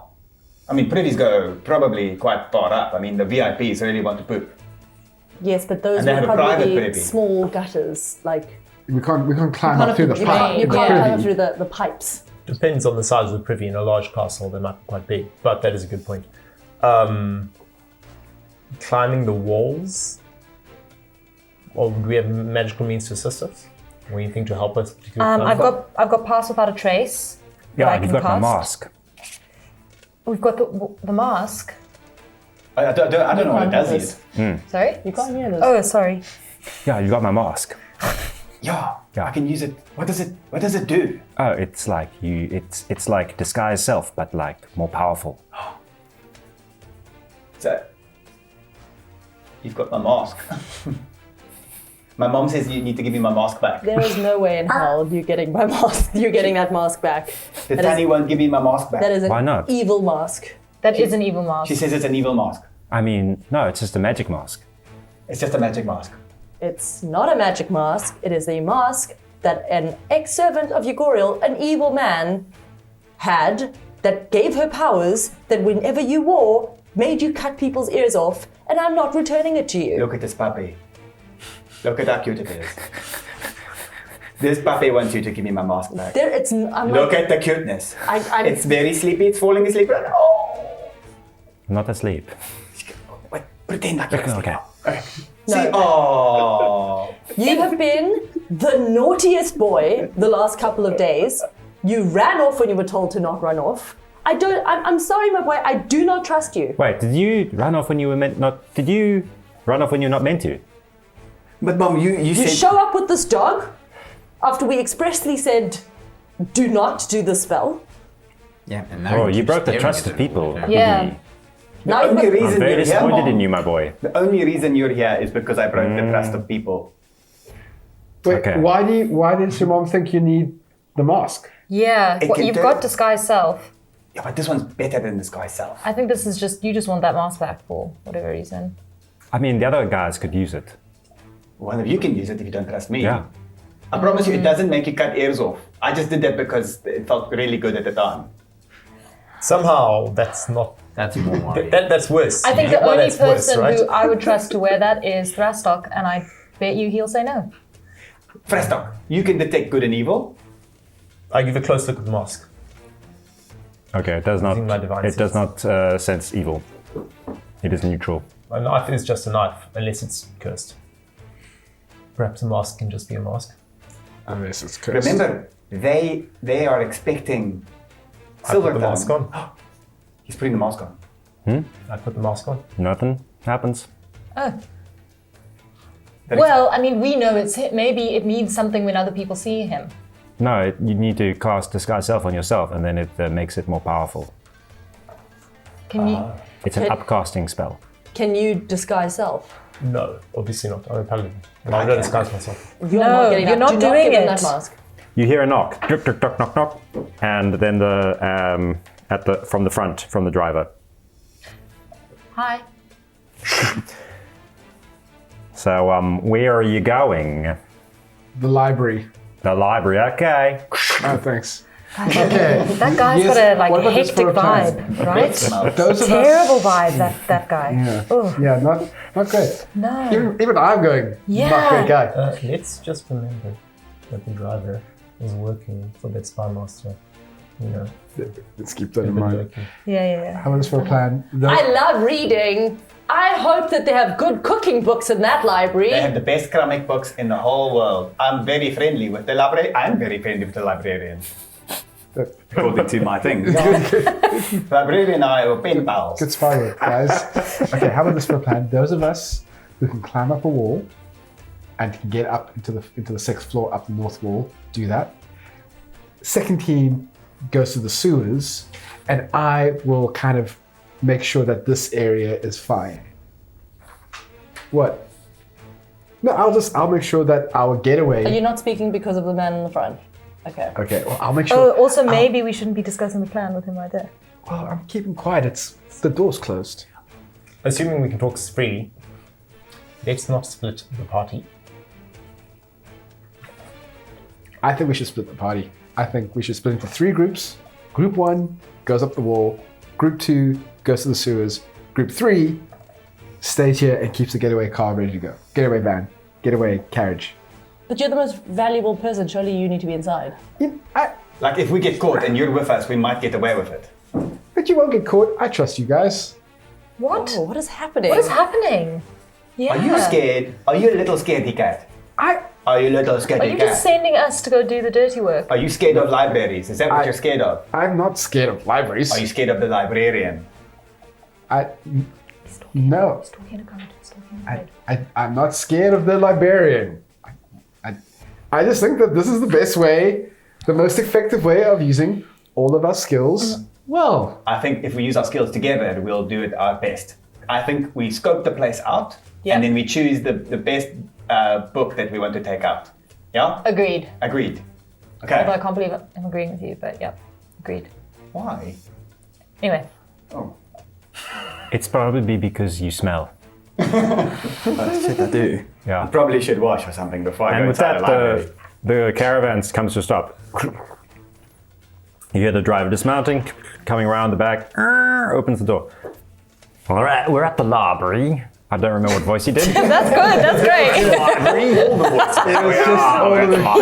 Speaker 4: I mean, privies go probably quite far up. I mean, the VIPs really want to poop.
Speaker 3: Yes, but those
Speaker 4: And they
Speaker 3: would
Speaker 4: have a private
Speaker 3: probably be
Speaker 4: privy.
Speaker 3: small gutters, like
Speaker 2: We can't climb up through the
Speaker 3: you
Speaker 2: pipe.
Speaker 3: can't
Speaker 2: the
Speaker 3: climb
Speaker 2: privy.
Speaker 3: through the pipes.
Speaker 7: Depends on the size of the privy. In a large castle, they might be quite big, but that is a good point. Climbing the walls, or would we have magical means to assist us? Or anything to help us?
Speaker 5: I've got pass without a trace. that I
Speaker 6: Yeah, you've
Speaker 5: can
Speaker 6: got my
Speaker 5: cast.
Speaker 6: mask.
Speaker 5: We've got the mask.
Speaker 4: I don't know what it does yet.
Speaker 5: Sorry.
Speaker 3: You can't hear this.
Speaker 5: Oh, sorry.
Speaker 6: Yeah, you got my mask.
Speaker 4: Yeah,
Speaker 6: Yeah.
Speaker 4: I can use it. What does it do?
Speaker 6: Oh, it's like it's like disguise self, but like more powerful.
Speaker 4: So, you've got my mask. My mom says you need to give me my mask back.
Speaker 3: There is no way in hell you're getting my mask. You're getting that mask back.
Speaker 4: The
Speaker 3: That
Speaker 4: Tanny
Speaker 3: is-
Speaker 4: won't give me my mask back.
Speaker 3: That is an
Speaker 6: Why not?
Speaker 3: evil mask.
Speaker 5: That is an evil mask.
Speaker 4: She says it's an evil mask.
Speaker 6: I mean, no, it's just a magic mask.
Speaker 4: It's just a magic mask.
Speaker 3: It's not a magic mask. It is a mask that an ex-servant of Ugoriel, an evil man, had that gave her powers that whenever you wore, made you cut people's ears off, and I'm not returning it to you.
Speaker 4: Look at this puppy. Look at how cute it is. This puppy wants you to give me my mask back.
Speaker 3: I'm
Speaker 4: Look
Speaker 3: like,
Speaker 4: at the cuteness.
Speaker 3: I'm-
Speaker 4: It's very sleepy. It's falling asleep. Oh!
Speaker 6: I'm not asleep.
Speaker 4: Wait, pretend like you're asleep.
Speaker 6: Okay.
Speaker 4: Okay. See? Oh.
Speaker 3: You have been the naughtiest boy the last couple of days. You ran off when you were told to not run off. I'm sorry, my boy. I do not trust you.
Speaker 6: Wait, did you run off when you were meant not? Did you run off when you're not meant to?
Speaker 4: But Mom, you
Speaker 3: You
Speaker 4: said...
Speaker 3: show up with this dog after we expressly said, do not do the spell.
Speaker 8: Yeah, and now
Speaker 6: Oh, you
Speaker 8: keep
Speaker 6: broke the
Speaker 8: staring
Speaker 6: trust
Speaker 8: at
Speaker 6: of
Speaker 8: it.
Speaker 6: people.
Speaker 5: Yeah.
Speaker 3: Now
Speaker 4: The only
Speaker 3: you've got-
Speaker 6: I'm
Speaker 4: reason
Speaker 6: very
Speaker 4: you're here,
Speaker 6: disappointed
Speaker 4: Mom,
Speaker 6: in you, my boy.
Speaker 4: the only reason you're here is because I broke the trust of people.
Speaker 2: Wait,
Speaker 6: Okay.
Speaker 2: why did your mom think you need the mask?
Speaker 5: Yeah.
Speaker 4: It
Speaker 5: What,
Speaker 4: can
Speaker 5: you've
Speaker 4: do-
Speaker 5: got disguise self.
Speaker 4: Yeah, but this one's better than this guy's self.
Speaker 5: I think this is just you just want that mask back for whatever reason.
Speaker 6: I mean, the other guys could use it.
Speaker 4: One of you can use it if you don't trust me.
Speaker 6: Yeah.
Speaker 4: I promise you, it doesn't make you cut ears off. I just did that because it felt really good at the time.
Speaker 7: Somehow that's not.
Speaker 8: That's more worrying.
Speaker 7: That's worse.
Speaker 5: I think the
Speaker 7: Well,
Speaker 5: only
Speaker 7: that's worse,
Speaker 5: person
Speaker 7: right?
Speaker 5: who I would trust to wear that is Thrastock, and I bet you he'll say no.
Speaker 4: Frestock, you can detect good and evil.
Speaker 7: I give a close look at the mask.
Speaker 6: Okay, it does not.
Speaker 7: Using my divine
Speaker 6: It does
Speaker 7: sense.
Speaker 6: not sense evil. It is neutral.
Speaker 7: A knife is just a knife, unless it's cursed. Perhaps a mask can just be a mask.
Speaker 2: Unless it's cursed.
Speaker 4: Remember, they are expecting
Speaker 7: I
Speaker 4: silver
Speaker 7: put the mask on.
Speaker 4: He's putting the mask on.
Speaker 7: I put the mask on.
Speaker 6: Nothing happens.
Speaker 5: Oh. Well, I mean, we know maybe it means something when other people see him.
Speaker 6: No, you need to cast disguise self on yourself, and then it makes it more powerful.
Speaker 5: Can you?
Speaker 6: It's an
Speaker 3: Okay.
Speaker 6: upcasting spell.
Speaker 3: Can you disguise self?
Speaker 7: No, obviously not. I'm a paladin. I don't disguise myself.
Speaker 3: You're
Speaker 5: No,
Speaker 3: not getting
Speaker 5: you're
Speaker 3: that.
Speaker 5: not
Speaker 3: Do
Speaker 5: doing
Speaker 3: not give him
Speaker 5: it.
Speaker 3: that mask.
Speaker 6: You hear a knock, knock, knock, knock, knock, knock, and then from the front, from the driver.
Speaker 5: Hi.
Speaker 6: So, where are you going?
Speaker 2: The library.
Speaker 6: The library. Okay.
Speaker 2: Oh, thanks. Okay.
Speaker 5: That guy's
Speaker 2: Yes,
Speaker 5: got a like
Speaker 2: what about this
Speaker 5: hectic
Speaker 2: for a plan?
Speaker 5: vibe, right?
Speaker 2: Those of
Speaker 5: Terrible
Speaker 2: us.
Speaker 5: vibe. That guy.
Speaker 2: Yeah.
Speaker 5: Oh
Speaker 2: Yeah, not great.
Speaker 5: no.
Speaker 2: Even I'm going.
Speaker 5: Yeah.
Speaker 2: Not great guy.
Speaker 7: Let's just remember that the driver is working for that spy master Yeah.
Speaker 2: Let's keep that in mind.
Speaker 5: Yeah.
Speaker 2: How about this for a plan?
Speaker 3: I love reading. I hope that they have good cooking books in that library.
Speaker 4: They have the best comic books in the whole world. I'm very friendly with the library. I'm very friendly with the librarian. According to my thing. Librarian and I are pen pals.
Speaker 2: Good spy work, guys. Okay, how about this for a plan? Those of us who can climb up a wall and can get up into the sixth floor, up the north wall, do that. Second team goes to the sewers, and I will kind of make sure that this area is fine. What? No, I'll make sure that our getaway.
Speaker 3: Are you not speaking because of the man in the front? Okay.
Speaker 2: Okay, well, I'll make sure.
Speaker 5: Oh, also maybe we shouldn't be discussing the plan with him right there.
Speaker 2: Well, I'm keeping quiet. The door's closed.
Speaker 7: Assuming we can talk freely, let's not split the party.
Speaker 2: I think we should split the party. I think we should split into 3 groups. Group 1 goes up the wall. Group 2 goes to the sewers. Group 3 stays here and keeps the getaway car ready to go. Getaway van. Getaway carriage.
Speaker 3: But you're the most valuable person. Surely you need to be inside.
Speaker 4: Like if we get caught and you're with us, we might get away with it.
Speaker 2: But you won't get caught. I trust you guys.
Speaker 5: What?
Speaker 3: Oh, what is happening?
Speaker 5: What is happening? Yeah.
Speaker 4: Are you scared? Are you a little scaredy cat? Are you a little scaredy
Speaker 5: Are you
Speaker 4: cat?
Speaker 5: just sending us to go do the dirty work?
Speaker 4: Are you scared of libraries? Is that what you're scared of?
Speaker 2: I'm not scared of libraries.
Speaker 4: Are you scared of the librarian?
Speaker 2: No.
Speaker 5: He's talking in a code. He's talking in a code.
Speaker 2: I'm not scared of the librarian. I just think that this is the best way, the most effective way of using all of our skills well.
Speaker 4: I think if we use our skills together, we'll do it our best. I think we scope the place out, and then we choose the best book that we want to take out. Yeah?
Speaker 5: Agreed.
Speaker 4: Agreed. Okay.
Speaker 5: Although I can't believe I'm agreeing with you, but yeah, agreed.
Speaker 4: Why?
Speaker 5: Anyway.
Speaker 4: Oh.
Speaker 6: It's probably because you smell.
Speaker 4: That's shit I do.
Speaker 6: Yeah.
Speaker 4: I probably should wash or something before I
Speaker 6: And
Speaker 4: go
Speaker 6: with
Speaker 4: inside
Speaker 6: that,
Speaker 4: the library.
Speaker 6: the caravan comes to a stop. You hear the driver dismounting, coming around the back, opens the door. All right, we're at the library. I don't remember what voice he did.
Speaker 5: That's good, that's great. He's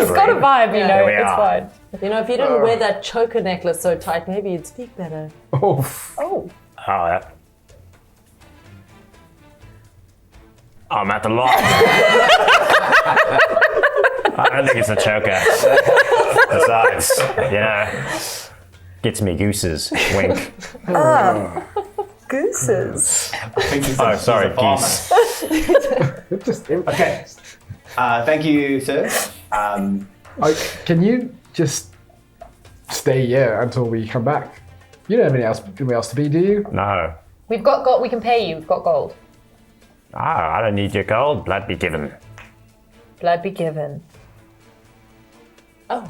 Speaker 5: got a vibe, you know, it's fine.
Speaker 3: You know, if you didn't wear that choker necklace so tight, maybe you'd speak better.
Speaker 2: Oh.
Speaker 3: Oh.
Speaker 6: Oh, yeah. I'm at the library. I don't think it's a choker. Besides, you know, gets me gooses. Wink.
Speaker 5: Gooses.
Speaker 6: Oh, sorry, geese.
Speaker 4: Okay. Thank you, sir.
Speaker 2: Can you just stay here until we come back? You don't have anywhere else to be, do you?
Speaker 6: No.
Speaker 5: We've got gold, we can pay you, we've got gold.
Speaker 6: Ah, I don't need your gold. Blood be given.
Speaker 5: Blood be given.
Speaker 3: Oh.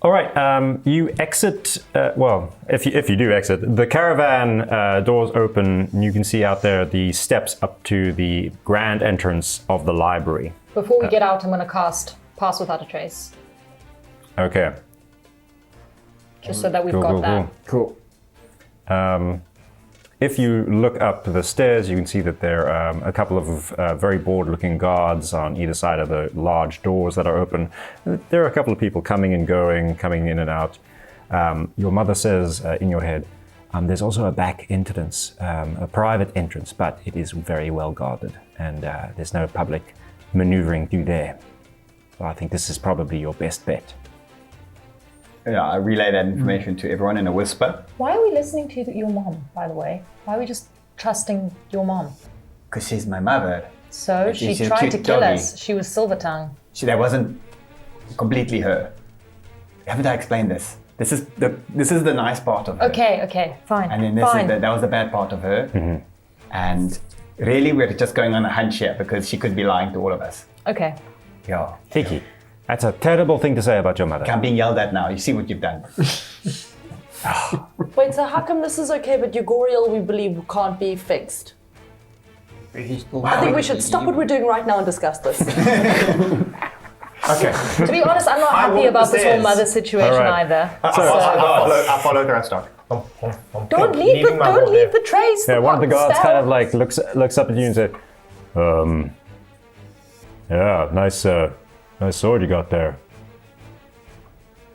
Speaker 6: All right. You exit. Well, if you do exit, the caravan doors open, and you can see out there the steps up to the grand entrance of the library.
Speaker 5: Before we get out, I'm going to cast Pass Without a Trace.
Speaker 6: Okay.
Speaker 5: Just so that we've got that.
Speaker 2: Cool.
Speaker 6: If you look up the stairs, you can see that there are a couple of very bored-looking guards on either side of the large doors that are open. There are a couple of people coming and going, coming in and out. Your mother says in your head, there's also a back entrance, a private entrance, but it is very well guarded, and there's no public maneuvering through there. So I think this is probably your best bet.
Speaker 4: Yeah, I relay that information to everyone in a whisper.
Speaker 5: Why are we listening to your mom, by the way? Why are we just trusting your mom?
Speaker 4: Because she's my mother.
Speaker 5: So she
Speaker 4: she's a
Speaker 5: tried
Speaker 4: cute
Speaker 5: to kill
Speaker 4: doggy.
Speaker 5: us. She was silver tongue.
Speaker 4: That wasn't completely her. Haven't I explained this? This is the nice part of her.
Speaker 5: Okay, fine.
Speaker 4: And then this
Speaker 5: fine.
Speaker 4: that was the bad part of her. Mm-hmm. And really, we're just going on a hunch here because she could be lying to all of us.
Speaker 5: Okay.
Speaker 4: Yeah.
Speaker 6: Tiki, that's a terrible thing to say about your mother.
Speaker 4: I'm being yelled at now. You see what you've done.
Speaker 3: Wait, so how come this is okay, but Ugoriel, we believe, can't be fixed? I think we should stop what we're doing right now and discuss this.
Speaker 4: Okay.
Speaker 5: To be honest, I'm not happy
Speaker 4: walk
Speaker 5: about
Speaker 4: the
Speaker 5: this whole
Speaker 4: stairs.
Speaker 5: mother situation
Speaker 6: All right.
Speaker 5: either.
Speaker 4: I follow Grasstock.
Speaker 5: Don't leave the trace.
Speaker 6: Yeah, one of the guards kind of like looks up at you and said, yeah, nice sword you got there.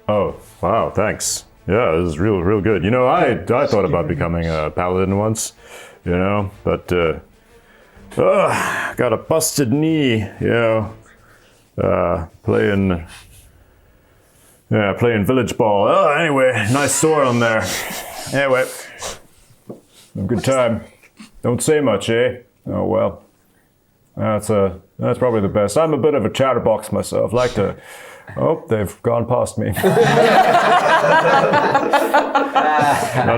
Speaker 6: Oh, wow, thanks. Yeah, this is real good. You know, I thought about becoming a paladin once, you know, but got a busted knee, you know, playing village ball. Oh, anyway, nice sword on there. Anyway, a good time. Don't say much, eh? Oh well, that's probably the best. I'm a bit of a chatterbox myself. Like to. Oh, they've gone past me. None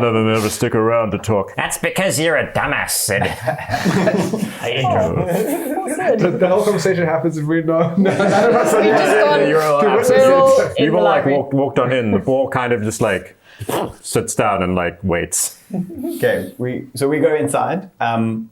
Speaker 6: of them ever stick around to talk.
Speaker 9: That's because you're a dumbass, Sid.
Speaker 2: The whole conversation happens if we're not. No,
Speaker 5: We've just gone.
Speaker 6: You're allowed.
Speaker 5: We're all in
Speaker 6: You've
Speaker 5: the
Speaker 6: all like
Speaker 5: library.
Speaker 6: walked on in. The ball kind of just like sits down and like waits.
Speaker 4: Okay, we go inside. I'm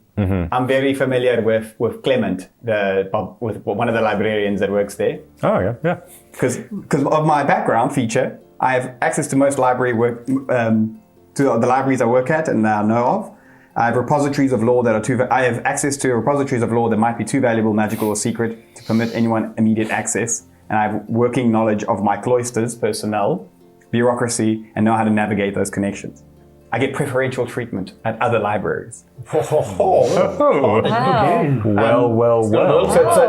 Speaker 4: very familiar with Clement, with one of the librarians that works there.
Speaker 6: Oh yeah.
Speaker 4: Because of my background feature, I have access to most library work, to the libraries I work at and that I know of. I have repositories of law that are I have access to repositories of law that might be too valuable, magical, or secret to permit anyone immediate access. And I have working knowledge of my cloisters, personnel, bureaucracy, and know how to navigate those connections. I get preferential treatment at other libraries.
Speaker 5: Wow.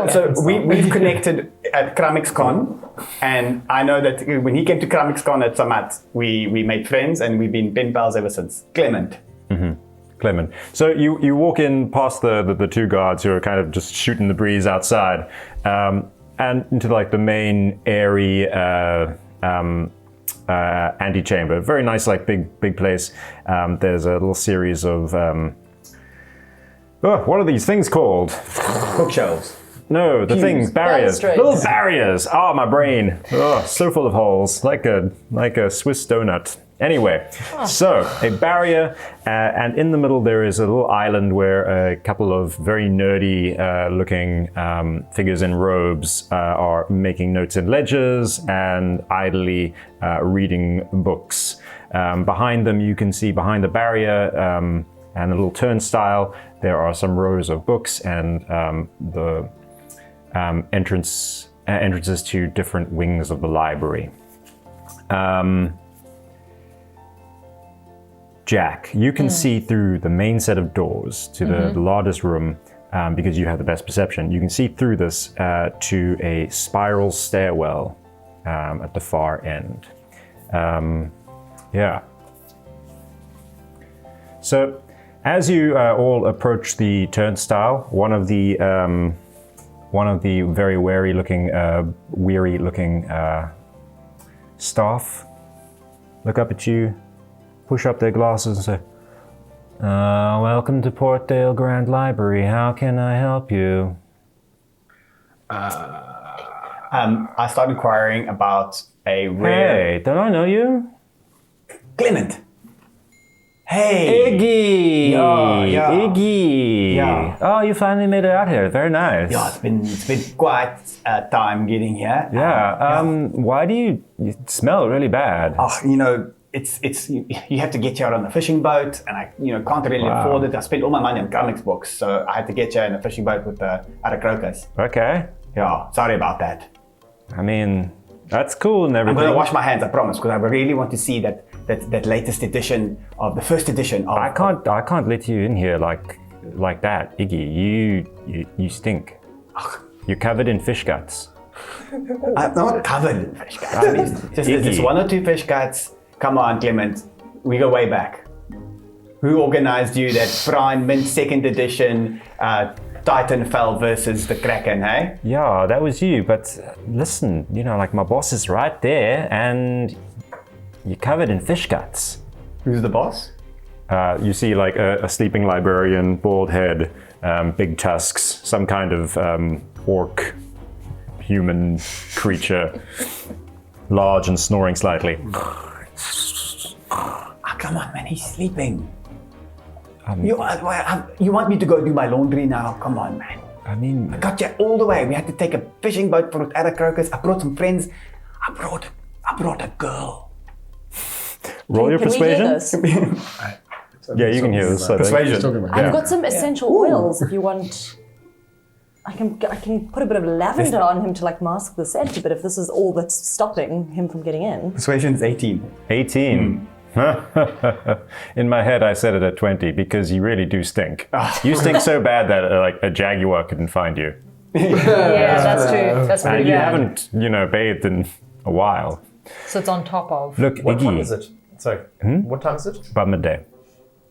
Speaker 4: So we've connected at KramixCon, and I know that when he came to KramixCon at Samat, we made friends and we've been pen pals ever since. Clement.
Speaker 6: Clement. So you walk in past the two guards who are kind of just shooting the breeze outside, and into like the main airy antechamber. Very nice, like big place. There's a little series of what are these things called?
Speaker 4: Bookshelves.
Speaker 6: No, the things, barriers.
Speaker 3: Balustrades.
Speaker 6: Little barriers. Oh, my brain. Oh, so full of holes, like a Swiss donut. Anyway, so a barrier, and in the middle there is a little island where a couple of very nerdy looking figures in robes are making notes in ledgers and idly reading books. Behind them, you can see behind the barrier and a little turnstile, there are some rows of books and the entrances to different wings of the library. Jack, you can see through the main set of doors to the largest room because you have the best perception. You can see through this to a spiral stairwell at the far end. So, as you all approach the turnstile, one of the very weary-looking staff look up at you, push up their glasses and say, welcome to Portdale Grand Library. How can I help you?
Speaker 4: I start inquiring about a rare...
Speaker 6: Hey, don't I know you?
Speaker 4: Clement! Hey!
Speaker 6: Iggy!
Speaker 4: Yeah.
Speaker 6: Iggy!
Speaker 4: Yeah.
Speaker 6: Oh, you finally made it out here. Very nice.
Speaker 4: Yeah, it's been quite a time getting here.
Speaker 6: Yeah. Why do you smell really bad?
Speaker 4: Oh, it's you have to get you out on a fishing boat, and I can't really afford it. I spent all my money on comics books, so I had to get you in a fishing boat with out of crocus.
Speaker 6: Okay.
Speaker 4: Yeah, sorry about that.
Speaker 6: I mean, that's cool and everything.
Speaker 4: I'm gonna wash my hands, I promise, because I really want to see that latest edition of the first edition of.
Speaker 6: I can't let you in here like that, Iggy. You stink. You're covered in fish guts.
Speaker 4: I'm not covered in fish guts. I mean, just one or two fish guts. Come on, Clement. We go way back. Who organized you that prime mint second edition Titanfell versus the Kraken, hey?
Speaker 6: Yeah, that was you. But listen, like my boss is right there, and you're covered in fish guts.
Speaker 4: Who's the boss?
Speaker 6: You see like a sleeping librarian, bald head, big tusks, some kind of orc human creature, large and snoring slightly.
Speaker 4: Come on, man, he's sleeping. You want me to go do my laundry now? Come on, man.
Speaker 6: I mean,
Speaker 4: I got you all the way. We had to take a fishing boat for Ada Crocus. I brought some friends. I brought a girl.
Speaker 6: roll your
Speaker 3: Can we hear
Speaker 6: persuasion.
Speaker 3: this?
Speaker 6: Yeah, you can hear this. I think.
Speaker 4: Persuasion.
Speaker 2: Talking about
Speaker 3: I've got some essential oils if you want. I can put a bit of lavender on him to like mask the scent, but if this is all that's stopping him from getting in.
Speaker 4: Persuasion's 18.
Speaker 6: 18. In my head, I set it at 20 because you really do stink. You stink so bad that like a jaguar couldn't find you.
Speaker 5: Yeah, that's true. That's pretty
Speaker 6: And you
Speaker 5: bad.
Speaker 6: haven't, bathed in a while.
Speaker 5: So it's on top of.
Speaker 6: Look,
Speaker 7: What time
Speaker 6: Iggy,
Speaker 7: is it? Sorry. What time is it?
Speaker 6: about midday.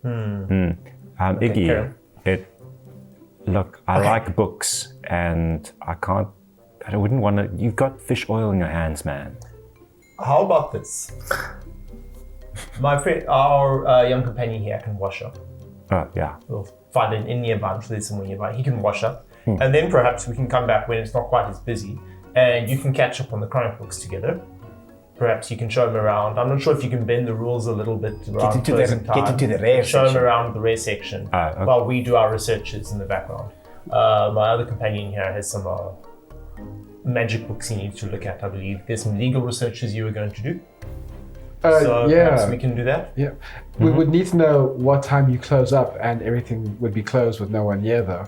Speaker 6: Iggy,
Speaker 7: carry
Speaker 6: look, I like books and I wouldn't want to, you've got fish oil in your hands, man.
Speaker 7: How about this? My friend, our young companion here can wash up.
Speaker 6: Yeah.
Speaker 7: We'll find an inn nearby. I'm sure there's somewhere nearby. He can wash up. And then perhaps we can come back when it's not quite as busy and you can catch up on the chronic books together. Perhaps you can show him around. I'm not sure if you can bend the rules a little bit around
Speaker 4: into the rare
Speaker 7: Show him
Speaker 4: section.
Speaker 7: around the rare section
Speaker 6: okay.
Speaker 7: while we do our researches in the background. My other companion here has some magic books he needs to look at, I believe. There's some legal researches you were going to do. So perhaps we can do that.
Speaker 2: Yeah. We would need to know what time you close up, and everything would be closed with no one near, though.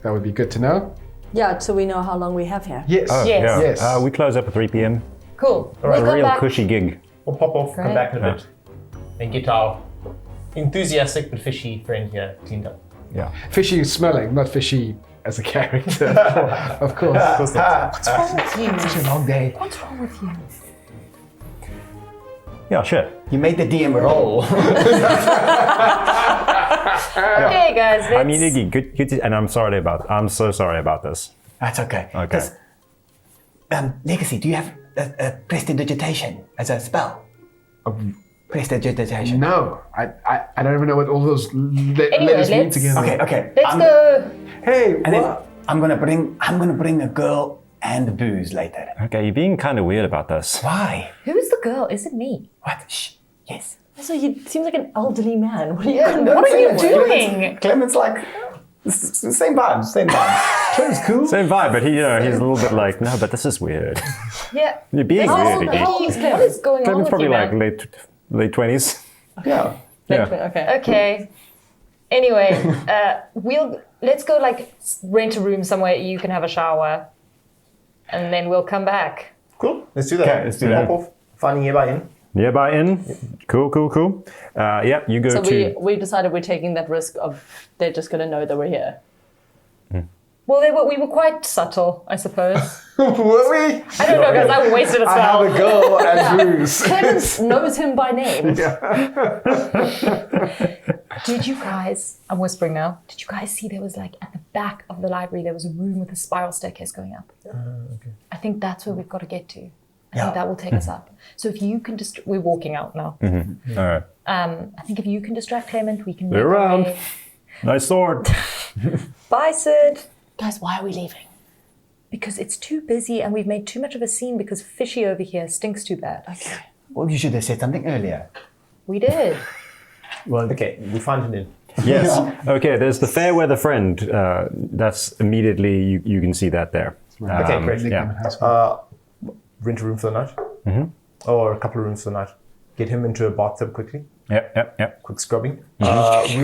Speaker 2: That would be good to know.
Speaker 3: Yeah, so we know how long we have here.
Speaker 2: Yes.
Speaker 5: Yes.
Speaker 2: Yes.
Speaker 6: We close up at 3 p.m.
Speaker 5: Cool.
Speaker 6: A
Speaker 5: We'll come
Speaker 6: real
Speaker 5: back.
Speaker 6: cushy gig.
Speaker 7: We'll pop off, come
Speaker 5: Great.
Speaker 7: back in a bit, and get our enthusiastic but fishy friend here cleaned up.
Speaker 6: Yeah.
Speaker 2: Fishy smelling, not fishy as a character. Of course.
Speaker 7: What's that?
Speaker 5: What's wrong with you?
Speaker 2: Such a long day.
Speaker 5: What's wrong with you?
Speaker 6: Yeah, sure.
Speaker 4: You made the DM roll.
Speaker 5: Okay, guys.
Speaker 6: I mean, Iggy, good to, and I'm so sorry about this.
Speaker 4: That's okay.
Speaker 6: Okay.
Speaker 4: 'Cause, Legacy, do you have prestidigitation as a spell? Prestidigitation.
Speaker 2: No, I don't even know what all those
Speaker 5: Anyway,
Speaker 2: letters mean
Speaker 5: let's-
Speaker 2: together.
Speaker 4: Okay.
Speaker 5: Let's go.
Speaker 2: Hey,
Speaker 4: And then
Speaker 2: what?
Speaker 4: I'm gonna bring a girl and booze later.
Speaker 6: Okay, you're being kind of weird about this.
Speaker 4: Why?
Speaker 5: Who is the girl? Is it me?
Speaker 4: What? Shh. Yes.
Speaker 3: Also, he seems like an elderly man. What are you
Speaker 5: What are you doing?
Speaker 4: Clement's like same vibe.
Speaker 2: Clem's cool.
Speaker 6: Same vibe, but he's a little bit like, no, but this is weird.
Speaker 5: Yeah.
Speaker 6: You're being
Speaker 5: How
Speaker 6: weird,
Speaker 5: old
Speaker 6: Iggy.
Speaker 5: what is going on
Speaker 6: Clement's
Speaker 5: with
Speaker 6: probably
Speaker 5: you,
Speaker 6: like
Speaker 5: man?
Speaker 6: late 20s.
Speaker 4: Yeah.
Speaker 6: Yeah.
Speaker 3: Okay.
Speaker 5: Okay. Anyway, let's go like rent a room somewhere. You can have a shower, and then we'll come back.
Speaker 7: Cool, let's do that.
Speaker 4: Okay, let's do that.
Speaker 7: Pop off, finding nearby inn.
Speaker 6: Nearby inn. Cool. Yeah, you go
Speaker 3: So
Speaker 6: to.
Speaker 3: we decided we're taking that risk of they're just going to know that we're here.
Speaker 5: Well, we were quite subtle, I suppose.
Speaker 2: Were we?
Speaker 5: I don't know, guys. I wasted a
Speaker 2: I have
Speaker 5: spell.
Speaker 2: a girl and booze.
Speaker 3: Clemens knows him by name.
Speaker 5: Did you guys? I'm whispering now. Did you guys see there was like at the back of the library there was a room with a spiral staircase going up?
Speaker 7: Okay.
Speaker 5: I think that's where we've got to get to. I think that will take us up. So if you can just, we're walking out now.
Speaker 6: All right.
Speaker 5: I think if you can distract Clement, we can.
Speaker 6: They're
Speaker 5: make our
Speaker 6: around.
Speaker 5: way.
Speaker 6: Nice sword.
Speaker 5: Bye, Sid.
Speaker 3: Guys, why are we leaving?
Speaker 5: Because it's too busy and we've made too much of a scene because Fishy over here stinks too bad.
Speaker 3: Okay.
Speaker 4: Well, you should have said something earlier.
Speaker 5: We did.
Speaker 7: Well, okay, we find an inn.
Speaker 6: Yes. Okay, there's the Fairweather Friend. That's immediately, you can see that there.
Speaker 7: Okay, great.
Speaker 6: Yeah.
Speaker 7: Rent a room for the night. Or a couple of rooms for the night. Get him into a bathtub quickly.
Speaker 6: Yep.
Speaker 7: Quick scrubbing. We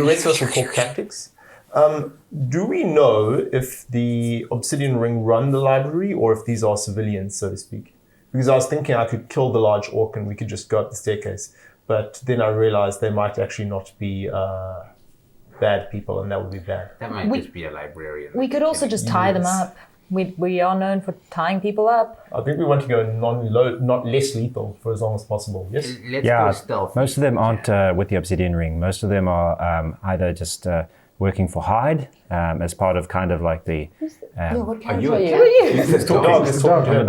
Speaker 7: race for some talk tactics. Do we know if the Obsidian Ring run the library or if these are civilians, so to speak? Because I was thinking I could kill the large orc and we could just go up the staircase. But then I realized they might actually not be bad people and that would be bad.
Speaker 8: That might just be a librarian.
Speaker 5: We could also just tie them up. We are known for tying people up.
Speaker 7: I think we want to go not less lethal for as long as possible. Yes?
Speaker 8: Let's
Speaker 6: Yeah,
Speaker 8: go stealth.
Speaker 6: most of them aren't with the Obsidian Ring. Most of them are either just working for Hyde as part of kind of like the...
Speaker 3: What character
Speaker 8: a
Speaker 3: are you?
Speaker 8: cat?
Speaker 7: It's the dog. It's talking to him.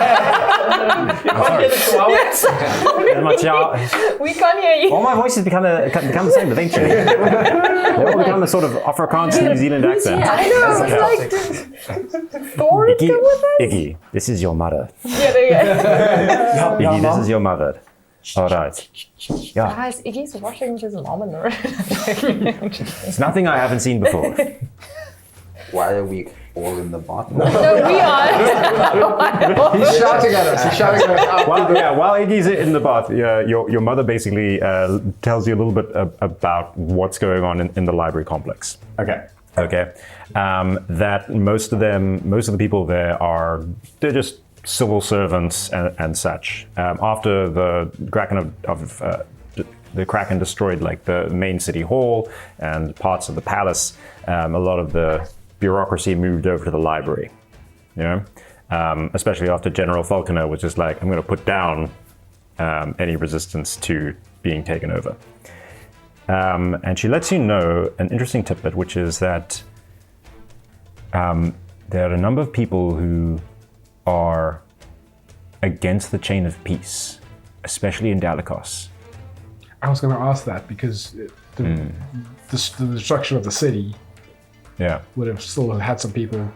Speaker 7: You can't hear the chihuahua.
Speaker 5: We can't hear you.
Speaker 6: All my voices become the same eventually. They all become the sort of Afrikaans New Zealand accent.
Speaker 5: I know. It's like Thor is
Speaker 6: Iggy,
Speaker 5: good with us.
Speaker 6: Iggy, this is your mother.
Speaker 5: Yeah, there you go.
Speaker 6: Iggy, this is your mother. All right. Yeah,
Speaker 5: Guys, Iggy's watching with his mom in the room.
Speaker 6: it's nothing I haven't seen before.
Speaker 8: Why are we all in the bathroom?
Speaker 5: No, we are.
Speaker 2: He's shouting at us. He's shouting at us.
Speaker 6: While Iggy's in the bath, your mother basically tells you a little bit about what's going on in the library complex.
Speaker 7: Okay.
Speaker 6: Okay, that most of the people there they're just civil servants and such. After the Kraken destroyed like the main city hall and parts of the palace, a lot of the bureaucracy moved over to the library. You know, especially after General Falconer was just like, I'm going to put down any resistance to being taken over. And she lets you know an interesting tidbit, which is that there are a number of people who are against the chain of peace, especially in Dalakas.
Speaker 2: I was going to ask that because the destruction of the city would have still had some people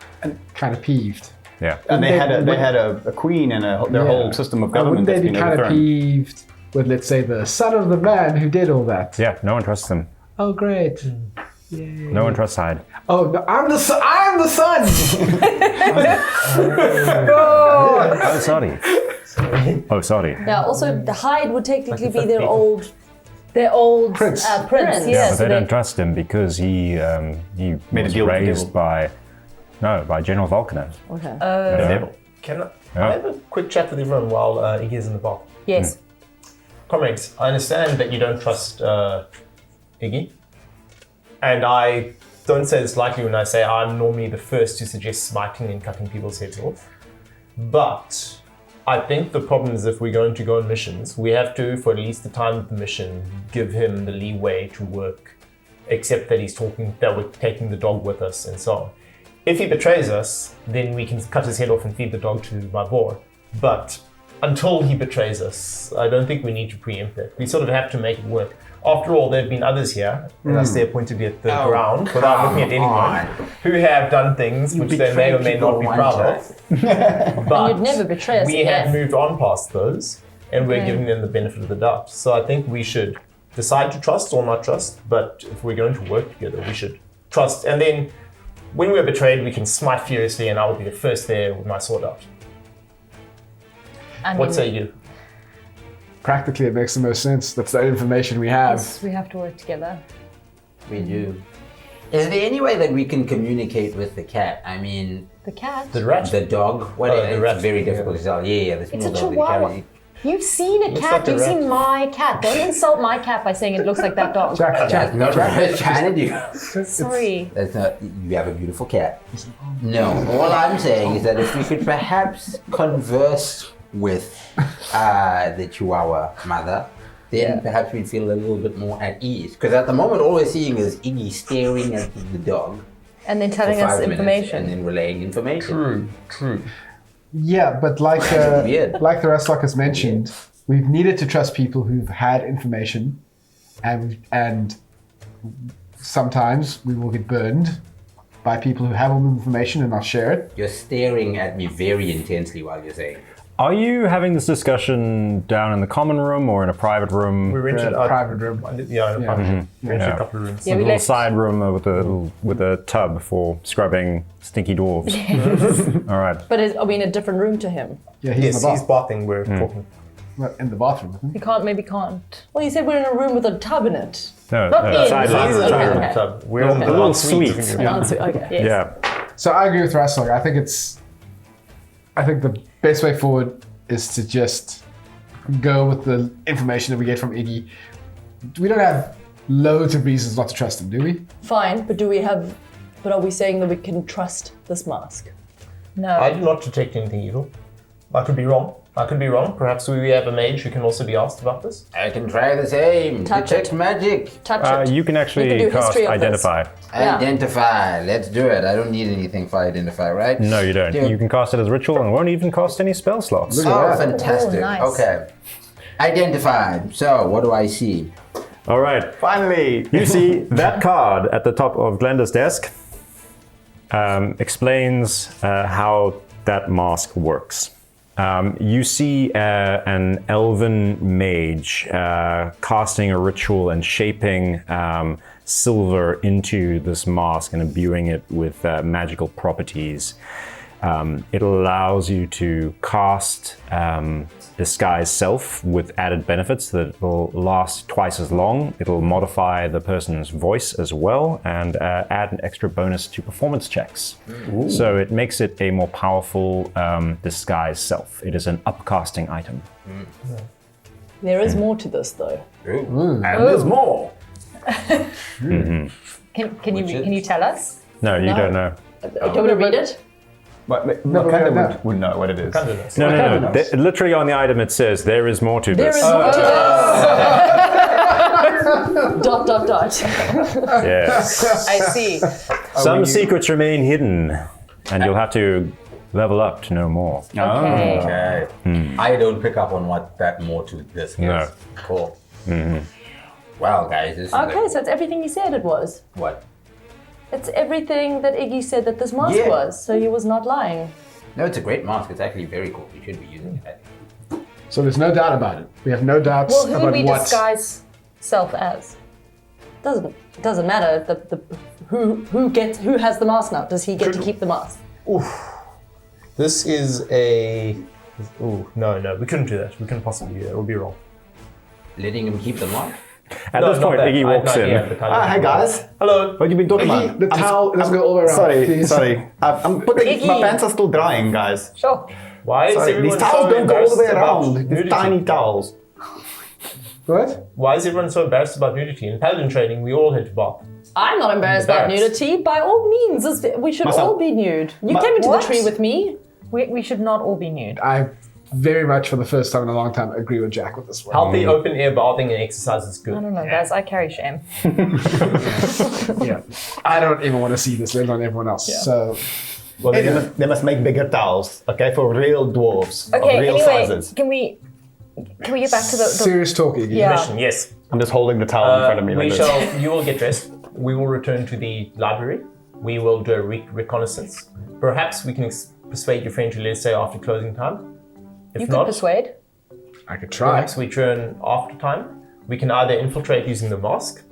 Speaker 2: kind of peeved.
Speaker 6: Yeah,
Speaker 4: and they had a queen and their whole system of government.
Speaker 2: Wouldn't they be kind of peeved with, let's say, the son of the man who did all that?
Speaker 6: Yeah, no one trusts them.
Speaker 2: Oh, great. Yay.
Speaker 6: No one trusts Heid.
Speaker 2: Oh, no, I'm the son!
Speaker 6: Oh, sorry. Oh, sorry.
Speaker 3: Yeah, also the Heid would technically be their old
Speaker 2: Prince.
Speaker 3: Prince.
Speaker 6: Yeah,
Speaker 3: Yeah,
Speaker 6: but they don't trust him because he was raised by General Falconer.
Speaker 3: Okay.
Speaker 7: Can I have a quick chat with everyone while Iggy's in the bar?
Speaker 3: Yes.
Speaker 7: Comrades, I understand that you don't trust Iggy. And I don't say this lightly when I say I'm normally the first to suggest smiting and cutting people's heads off. But I think the problem is if we're going to go on missions, we have to, for at least the time of the mission, give him the leeway to work, except that that we're taking the dog with us and so on. If he betrays us, then we can cut his head off and feed the dog to my boar. But until he betrays us, I don't think we need to preempt that. We sort of have to make it work. After all, there have been others here, and I stare pointedly at the ground without looking at anyone, who have done things which they may or may not be proud of. But
Speaker 3: you'd never betray us
Speaker 7: we have moved on past those, and we're giving them the benefit of the doubt. So I think we should decide to trust or not trust, but if we're going to work together, we should trust. And then when we're betrayed, we can smite furiously, and I will be the first there with my sword out. What say you?
Speaker 2: Practically, it makes the most sense. That's the information we have.
Speaker 5: Yes, we have to work together.
Speaker 8: We do. Is there any way that we can communicate with the cat? I mean,
Speaker 5: The cat.
Speaker 7: The rat?
Speaker 8: the dog. What?
Speaker 7: the
Speaker 8: It's
Speaker 7: rat.
Speaker 8: very difficult to tell. Yeah, the small
Speaker 5: It's a
Speaker 8: dog that
Speaker 5: chihuahua.
Speaker 8: carries-
Speaker 5: You've seen a cat.
Speaker 7: like a
Speaker 5: You've
Speaker 7: rat.
Speaker 5: seen my cat. Don't insult my cat by saying it looks like that dog.
Speaker 8: That's not what I was trying to do.
Speaker 5: Sorry.
Speaker 8: That's not. You have a beautiful cat. No. All I'm saying is that if we could perhaps converse with the Chihuahua mother, then perhaps we'd feel a little bit more at ease. Because at the moment, all we're seeing is Iggy staring at the dog
Speaker 5: And then
Speaker 8: for
Speaker 5: telling
Speaker 8: 5
Speaker 5: us
Speaker 8: minutes
Speaker 5: information.
Speaker 8: and then relaying information.
Speaker 7: True.
Speaker 2: Yeah, but like
Speaker 8: weird.
Speaker 2: like the Rustlock has mentioned, we've needed to trust people who've had information, and sometimes we will get burned by people who have all the information and not share it.
Speaker 8: You're staring at me very intensely while you're saying.
Speaker 6: Are you having this discussion down in the common room or in a private room?
Speaker 7: We rented
Speaker 2: A private room.
Speaker 7: Yeah, in a private room. We rented a couple of rooms.
Speaker 5: Yeah,
Speaker 6: A
Speaker 5: we
Speaker 6: little
Speaker 5: left.
Speaker 6: side room with a tub for scrubbing stinky dwarves. All right.
Speaker 3: But are we in a different room to him?
Speaker 2: Yeah, he's
Speaker 7: Yes,
Speaker 2: in the
Speaker 7: he's
Speaker 2: bath.
Speaker 7: bathing. We're talking.
Speaker 2: Well, in the bathroom. Isn't
Speaker 5: He can't, maybe can't.
Speaker 3: Well, you said we're in a room with a tub in it.
Speaker 6: No,
Speaker 3: Not in.
Speaker 6: side
Speaker 3: Side
Speaker 6: room.
Speaker 3: room.
Speaker 6: Side room.
Speaker 3: Okay.
Speaker 7: Tub. We're in the
Speaker 6: little
Speaker 7: suite.
Speaker 6: suite.
Speaker 3: Okay. Yes.
Speaker 6: Yeah.
Speaker 2: So I agree with Rustlock. I think the best way forward is to just go with the information that we get from Iggy. We don't have loads of reasons not to trust him, do we?
Speaker 3: Fine, but are we saying that we can trust this mask?
Speaker 5: No.
Speaker 7: I do not detect anything evil. I could be wrong. Perhaps we have a mage who can also be asked about this.
Speaker 8: I can try the same.
Speaker 3: Touch
Speaker 8: Detect
Speaker 3: it.
Speaker 8: magic.
Speaker 3: Touch it.
Speaker 6: You can actually
Speaker 3: You can do
Speaker 6: cast
Speaker 3: history of this.
Speaker 6: Identify.
Speaker 3: Yeah.
Speaker 8: Identify. Let's do it. I don't need anything for identify, right?
Speaker 6: No, you don't.
Speaker 8: Yeah.
Speaker 6: You can cast it as ritual and won't even cost any spell slots.
Speaker 8: Oh, fantastic.
Speaker 5: Oh, nice.
Speaker 8: Okay. Identified. So, what do I see?
Speaker 6: All right.
Speaker 4: Finally!
Speaker 6: You see that card at the top of Glenda's desk explains how that mask works. You see an elven mage casting a ritual and shaping silver into this mask and imbuing it with magical properties. It allows you to cast disguise self with added benefits that will last twice as long. It'll modify the person's voice as well and add an extra bonus to performance checks. So it makes it a more powerful disguise self. It is an upcasting item.
Speaker 3: There is more to this, though.
Speaker 4: And there's more.
Speaker 5: Can you tell us?
Speaker 6: No, you don't know.
Speaker 3: Do you want to read it?
Speaker 4: But
Speaker 2: No,
Speaker 4: Makanda would know what it is.
Speaker 6: No. Literally on the item it says, there is more to
Speaker 3: There
Speaker 6: this.
Speaker 3: is more to this. ...
Speaker 6: Yes.
Speaker 5: I see.
Speaker 6: Some secrets remain hidden, and you'll have to level up to know more.
Speaker 8: Okay. I don't pick up on what that more to this is.
Speaker 6: No.
Speaker 8: Cool. Well, guys, this is
Speaker 3: Okay, so it's everything he said it was.
Speaker 8: what?
Speaker 3: It's everything that Iggy said that this mask
Speaker 8: Yeah.
Speaker 3: was, so he was not lying.
Speaker 8: No, it's a great mask. It's actually very cool. You should be using it.
Speaker 2: So there's no doubt about it. We have no doubts
Speaker 5: Well, who
Speaker 2: about
Speaker 5: would we
Speaker 2: what.
Speaker 5: disguise self as?
Speaker 3: Doesn't matter. Who has the mask now? Does he get to keep the mask?
Speaker 7: This is a. Ooh, no, we couldn't do that. We couldn't possibly do that. It would be wrong.
Speaker 8: Letting him keep the mark?
Speaker 6: At this point, Iggy walks in.
Speaker 4: Hi guys.
Speaker 7: Hello.
Speaker 4: What have you been talking about?
Speaker 2: The towel doesn't go all the way around.
Speaker 4: Sorry. I'm putting.
Speaker 5: Iggy.
Speaker 4: My pants are still drying, guys.
Speaker 5: Sure.
Speaker 7: Why is
Speaker 4: Sorry,
Speaker 7: everyone
Speaker 4: these towels
Speaker 7: so
Speaker 4: don't go all the way
Speaker 7: embarrassed about
Speaker 4: around. These
Speaker 7: nudity?
Speaker 4: tiny towels.
Speaker 2: What?
Speaker 7: Why is everyone so embarrassed about nudity? In paladin training, we all had to bark.
Speaker 3: I'm not embarrassed about
Speaker 7: Embarrassed.
Speaker 3: nudity. By all means, we should
Speaker 4: Myself.
Speaker 3: all be nude. You came into
Speaker 5: What?
Speaker 3: the tree with me.
Speaker 5: We should not all be nude.
Speaker 2: I very much, for the first time in a long time, agree with Jack with this one.
Speaker 7: Healthy open air bathing and exercise is
Speaker 5: I
Speaker 7: good.
Speaker 5: don't know, guys. I carry shame.
Speaker 2: Yeah. I don't even want to see this, let alone everyone else. So,
Speaker 4: Well, they must make bigger towels, okay, for real dwarves
Speaker 5: Okay.
Speaker 4: of real
Speaker 5: Anyway,
Speaker 4: sizes.
Speaker 5: can we get back to the
Speaker 2: serious talk, Iggy.
Speaker 5: Yeah.
Speaker 7: Mission, yes.
Speaker 4: I'm just holding the towel in front of me like this.
Speaker 7: You will get dressed. We will return to the library. We will do a reconnaissance. Perhaps we can persuade your friend to let us say after closing time. If
Speaker 5: You
Speaker 7: not,
Speaker 5: could persuade.
Speaker 2: I could try.
Speaker 7: perhaps we return after time. We can either infiltrate using the mask,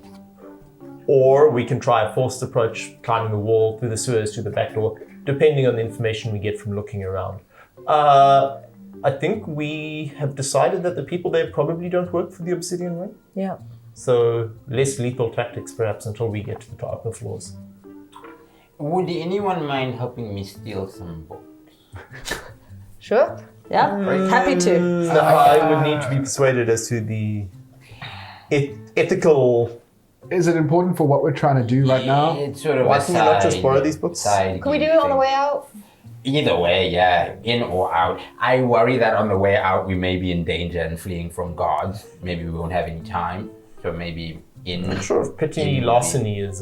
Speaker 7: or we can try a forced approach, climbing the wall, through the sewers to the back door, depending on the information we get from looking around. I think we have decided that the people there probably don't work for the Obsidian Ring.
Speaker 5: Yeah.
Speaker 7: So less lethal tactics perhaps until we get to the upper floors.
Speaker 8: Would anyone mind helping me steal some books?
Speaker 5: Sure.
Speaker 3: Yeah, happy to.
Speaker 7: No, I would need to be persuaded as to the ethical...
Speaker 2: Is it important for what we're trying to do right now?
Speaker 8: It's sort of
Speaker 7: Why
Speaker 8: a
Speaker 7: can we not just
Speaker 8: side-
Speaker 7: borrow these books?
Speaker 8: side
Speaker 5: Can we do
Speaker 8: gig
Speaker 5: it on the
Speaker 8: thing.
Speaker 5: way out?
Speaker 8: Either way, yeah, in or out. I worry that on the way out we may be in danger and fleeing from guards. Maybe we won't have any time. So maybe in.
Speaker 7: I'm sure if petty
Speaker 8: in-
Speaker 7: larceny is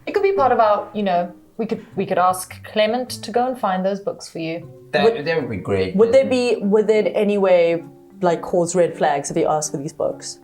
Speaker 5: It could be part of our, we could ask Clement to go and find those books for you.
Speaker 8: That would be great.
Speaker 3: Would there in any way like cause red flags if you ask for these books?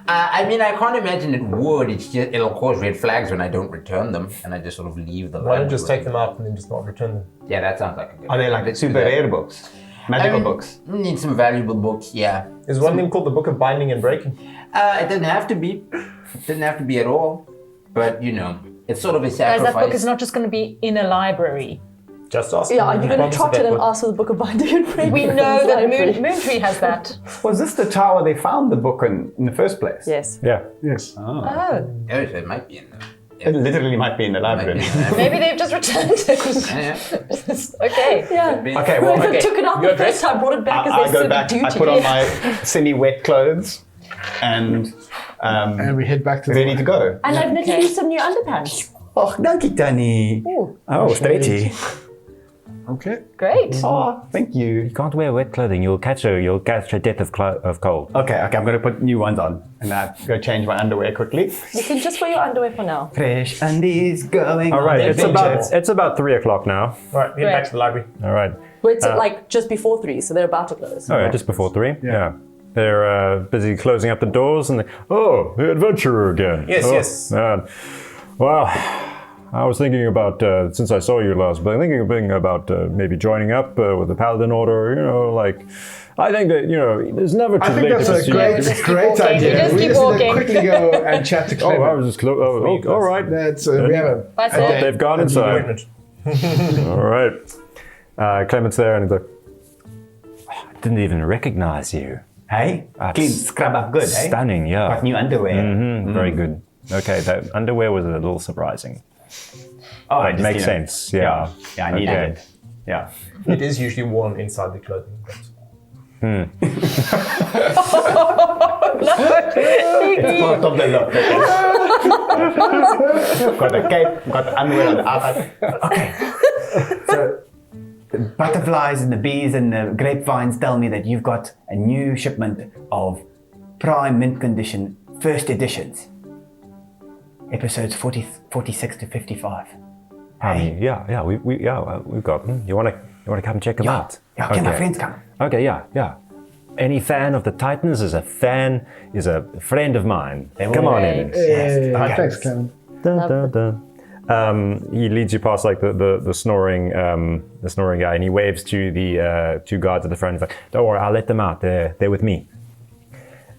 Speaker 8: I mean, I can't imagine it would. It's just it'll cause red flags when I don't return them, and I just sort of leave the.
Speaker 7: why don't just
Speaker 8: library.
Speaker 7: take them out and then just not return them?
Speaker 8: Yeah, that sounds like a good.
Speaker 4: Are they like
Speaker 8: Let's do
Speaker 4: super
Speaker 8: that.
Speaker 4: rare books? Magical
Speaker 8: I mean,
Speaker 4: books?
Speaker 8: Need some valuable books, yeah.
Speaker 7: There's one thing called the Book of Binding and Breaking.
Speaker 8: It doesn't have to be. It doesn't have to be at all. But it's sort of a
Speaker 5: Guys,
Speaker 8: sacrifice.
Speaker 5: that book is not just going to be in a library.
Speaker 7: Just ask.
Speaker 3: Yeah, are you going to
Speaker 7: Promise
Speaker 3: trot
Speaker 7: that
Speaker 3: it and
Speaker 7: book.
Speaker 3: ask for the Book of Binding and Breaking?
Speaker 5: We know that Moontree has that.
Speaker 4: Was this the tower they found the book in the first place?
Speaker 3: Yes.
Speaker 6: Yeah.
Speaker 2: Yes.
Speaker 5: Oh.
Speaker 8: Oh, so it might be in there.
Speaker 4: It literally might be in the
Speaker 8: Might be
Speaker 4: library.
Speaker 8: in there.
Speaker 5: Maybe they've just returned it.
Speaker 8: Yeah.
Speaker 5: Okay.
Speaker 3: Yeah.
Speaker 4: Okay, well,
Speaker 3: Whoever took it out the
Speaker 7: You're
Speaker 3: first time brought it back
Speaker 4: I
Speaker 3: as
Speaker 4: go
Speaker 3: their
Speaker 4: back,
Speaker 3: civic duty.
Speaker 4: I put on my semi-wet clothes and
Speaker 2: And we head back to
Speaker 4: ready to go.
Speaker 3: And I've knitted you some new underpants.
Speaker 4: Oh, dankie, Danny. Oh, stretchy.
Speaker 2: Okay.
Speaker 5: Great.
Speaker 4: Oh, thank you.
Speaker 6: You can't wear wet clothing. You'll catch a death of cold.
Speaker 4: Okay, I'm going to put new ones on and go change my underwear quickly.
Speaker 3: You can just wear your underwear for now.
Speaker 4: Fresh undies going
Speaker 6: All right,
Speaker 4: on adventures.
Speaker 6: it's about 3 o'clock now.
Speaker 7: All right, head back to the library.
Speaker 6: All right.
Speaker 3: Wait, so like just before 3, so they're about to close.
Speaker 6: Oh, yeah, just before 3. Yeah. They're busy closing up the doors and the adventurer again.
Speaker 7: Yes,
Speaker 6: Oh,
Speaker 7: yes.
Speaker 6: Well, I was thinking about, since I saw you last, but thinking about maybe joining up with the Paladin Order, I think that, there's never too
Speaker 2: I think
Speaker 6: late
Speaker 2: that's
Speaker 6: to
Speaker 2: a great
Speaker 5: keep
Speaker 2: idea.
Speaker 5: walking.
Speaker 2: We
Speaker 5: Just keep
Speaker 2: just need
Speaker 5: walking.
Speaker 2: to quickly go and chat to
Speaker 6: Oh, I
Speaker 2: Clement.
Speaker 6: was just all right.
Speaker 2: That's we have a
Speaker 5: Bye,
Speaker 2: a
Speaker 5: sir.
Speaker 2: date.
Speaker 6: They've gone
Speaker 2: A
Speaker 6: inside.
Speaker 7: Appointment.
Speaker 6: All right. Clement's there and he's like, I didn't even recognize you.
Speaker 4: Hey, clean, scrub up good, eh?
Speaker 6: Stunning, yeah.
Speaker 4: Got new underwear.
Speaker 6: Very good. Okay, that underwear was a little surprising.
Speaker 4: Oh,
Speaker 6: But makes sense, yeah.
Speaker 4: Yeah, I needed
Speaker 6: Okay.
Speaker 4: it. Yeah.
Speaker 7: It is usually worn inside the clothing. But
Speaker 4: It's part of the look. Got the cape, got the underwear on the outside. Okay. So, the butterflies and the bees and the grapevines tell me that you've got a new shipment of prime mint condition first editions. Episodes 46 to 55.
Speaker 6: We've got them. You want to come check them out?
Speaker 4: Yeah, can my friends come?
Speaker 6: Okay, yeah. Any fan of the Titans is a friend of mine. Come on in.
Speaker 2: Thanks, Clement.
Speaker 6: Dun, dun, dun. He leads you past like the snoring guy, and he waves to the two guards at the front. He's like, "Don't worry, I'll let them out. They're with me."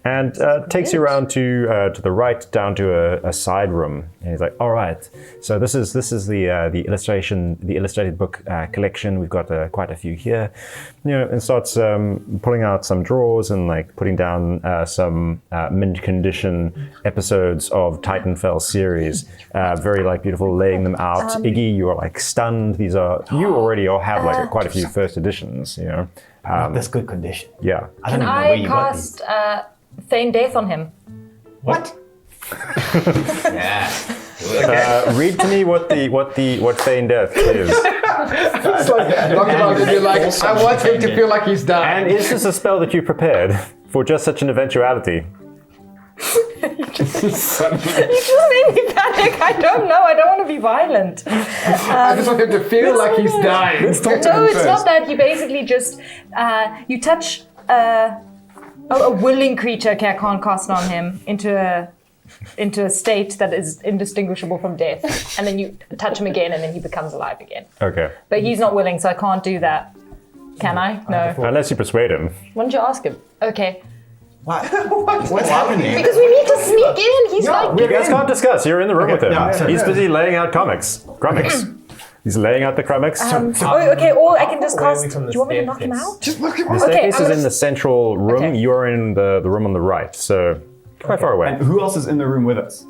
Speaker 6: And takes you around to the right down to a side room, and he's like, "All right, so this is the illustrated book collection. We've got quite a few here, and starts pulling out some drawers and like putting down some mint condition episodes of Titanfell series, very like beautiful, laying them out. Iggy, you are like stunned. These are you already have like quite a few first editions,
Speaker 4: Not this good condition.
Speaker 6: Yeah.
Speaker 4: I don't
Speaker 5: Can
Speaker 4: even know where
Speaker 5: I
Speaker 4: you got these.
Speaker 5: cast feign death on him?
Speaker 4: What?
Speaker 8: Yeah.
Speaker 6: Read to me what feign death is.
Speaker 2: It's like knock him out and you're like, I want him to feel like he's dying.
Speaker 6: And is this a spell that you prepared for just such an eventuality?
Speaker 5: You just made me panic. I don't know. I don't want to be violent.
Speaker 2: I just want him to feel like he's dying.
Speaker 5: No, it's not that. You basically just you touch a willing creature. Okay, I can't cast it on him into a state that is indistinguishable from death, and then you touch him again, and then he becomes alive again.
Speaker 6: Okay.
Speaker 5: But he's not willing, so I can't do that. Can I? No.
Speaker 6: Unless you persuade him.
Speaker 5: Why don't you ask him? Okay.
Speaker 4: What's happening?
Speaker 5: Because we need to sneak in. He's like.
Speaker 6: You guys can't discuss. You're in the room with him.
Speaker 4: yeah.
Speaker 6: He's busy laying out comics. He's laying out the comics.
Speaker 5: Okay, or I can just
Speaker 7: Where are
Speaker 5: cast.
Speaker 7: we from
Speaker 5: Do
Speaker 7: the
Speaker 5: you want me to knock him
Speaker 7: staircase?
Speaker 5: out?
Speaker 2: Just look him
Speaker 6: The
Speaker 2: up.
Speaker 6: staircase
Speaker 5: I'm
Speaker 6: is
Speaker 5: gonna-
Speaker 6: in the central room.
Speaker 5: Okay.
Speaker 6: You're in the room on the right, so quite far away.
Speaker 4: And who else is in the room with us?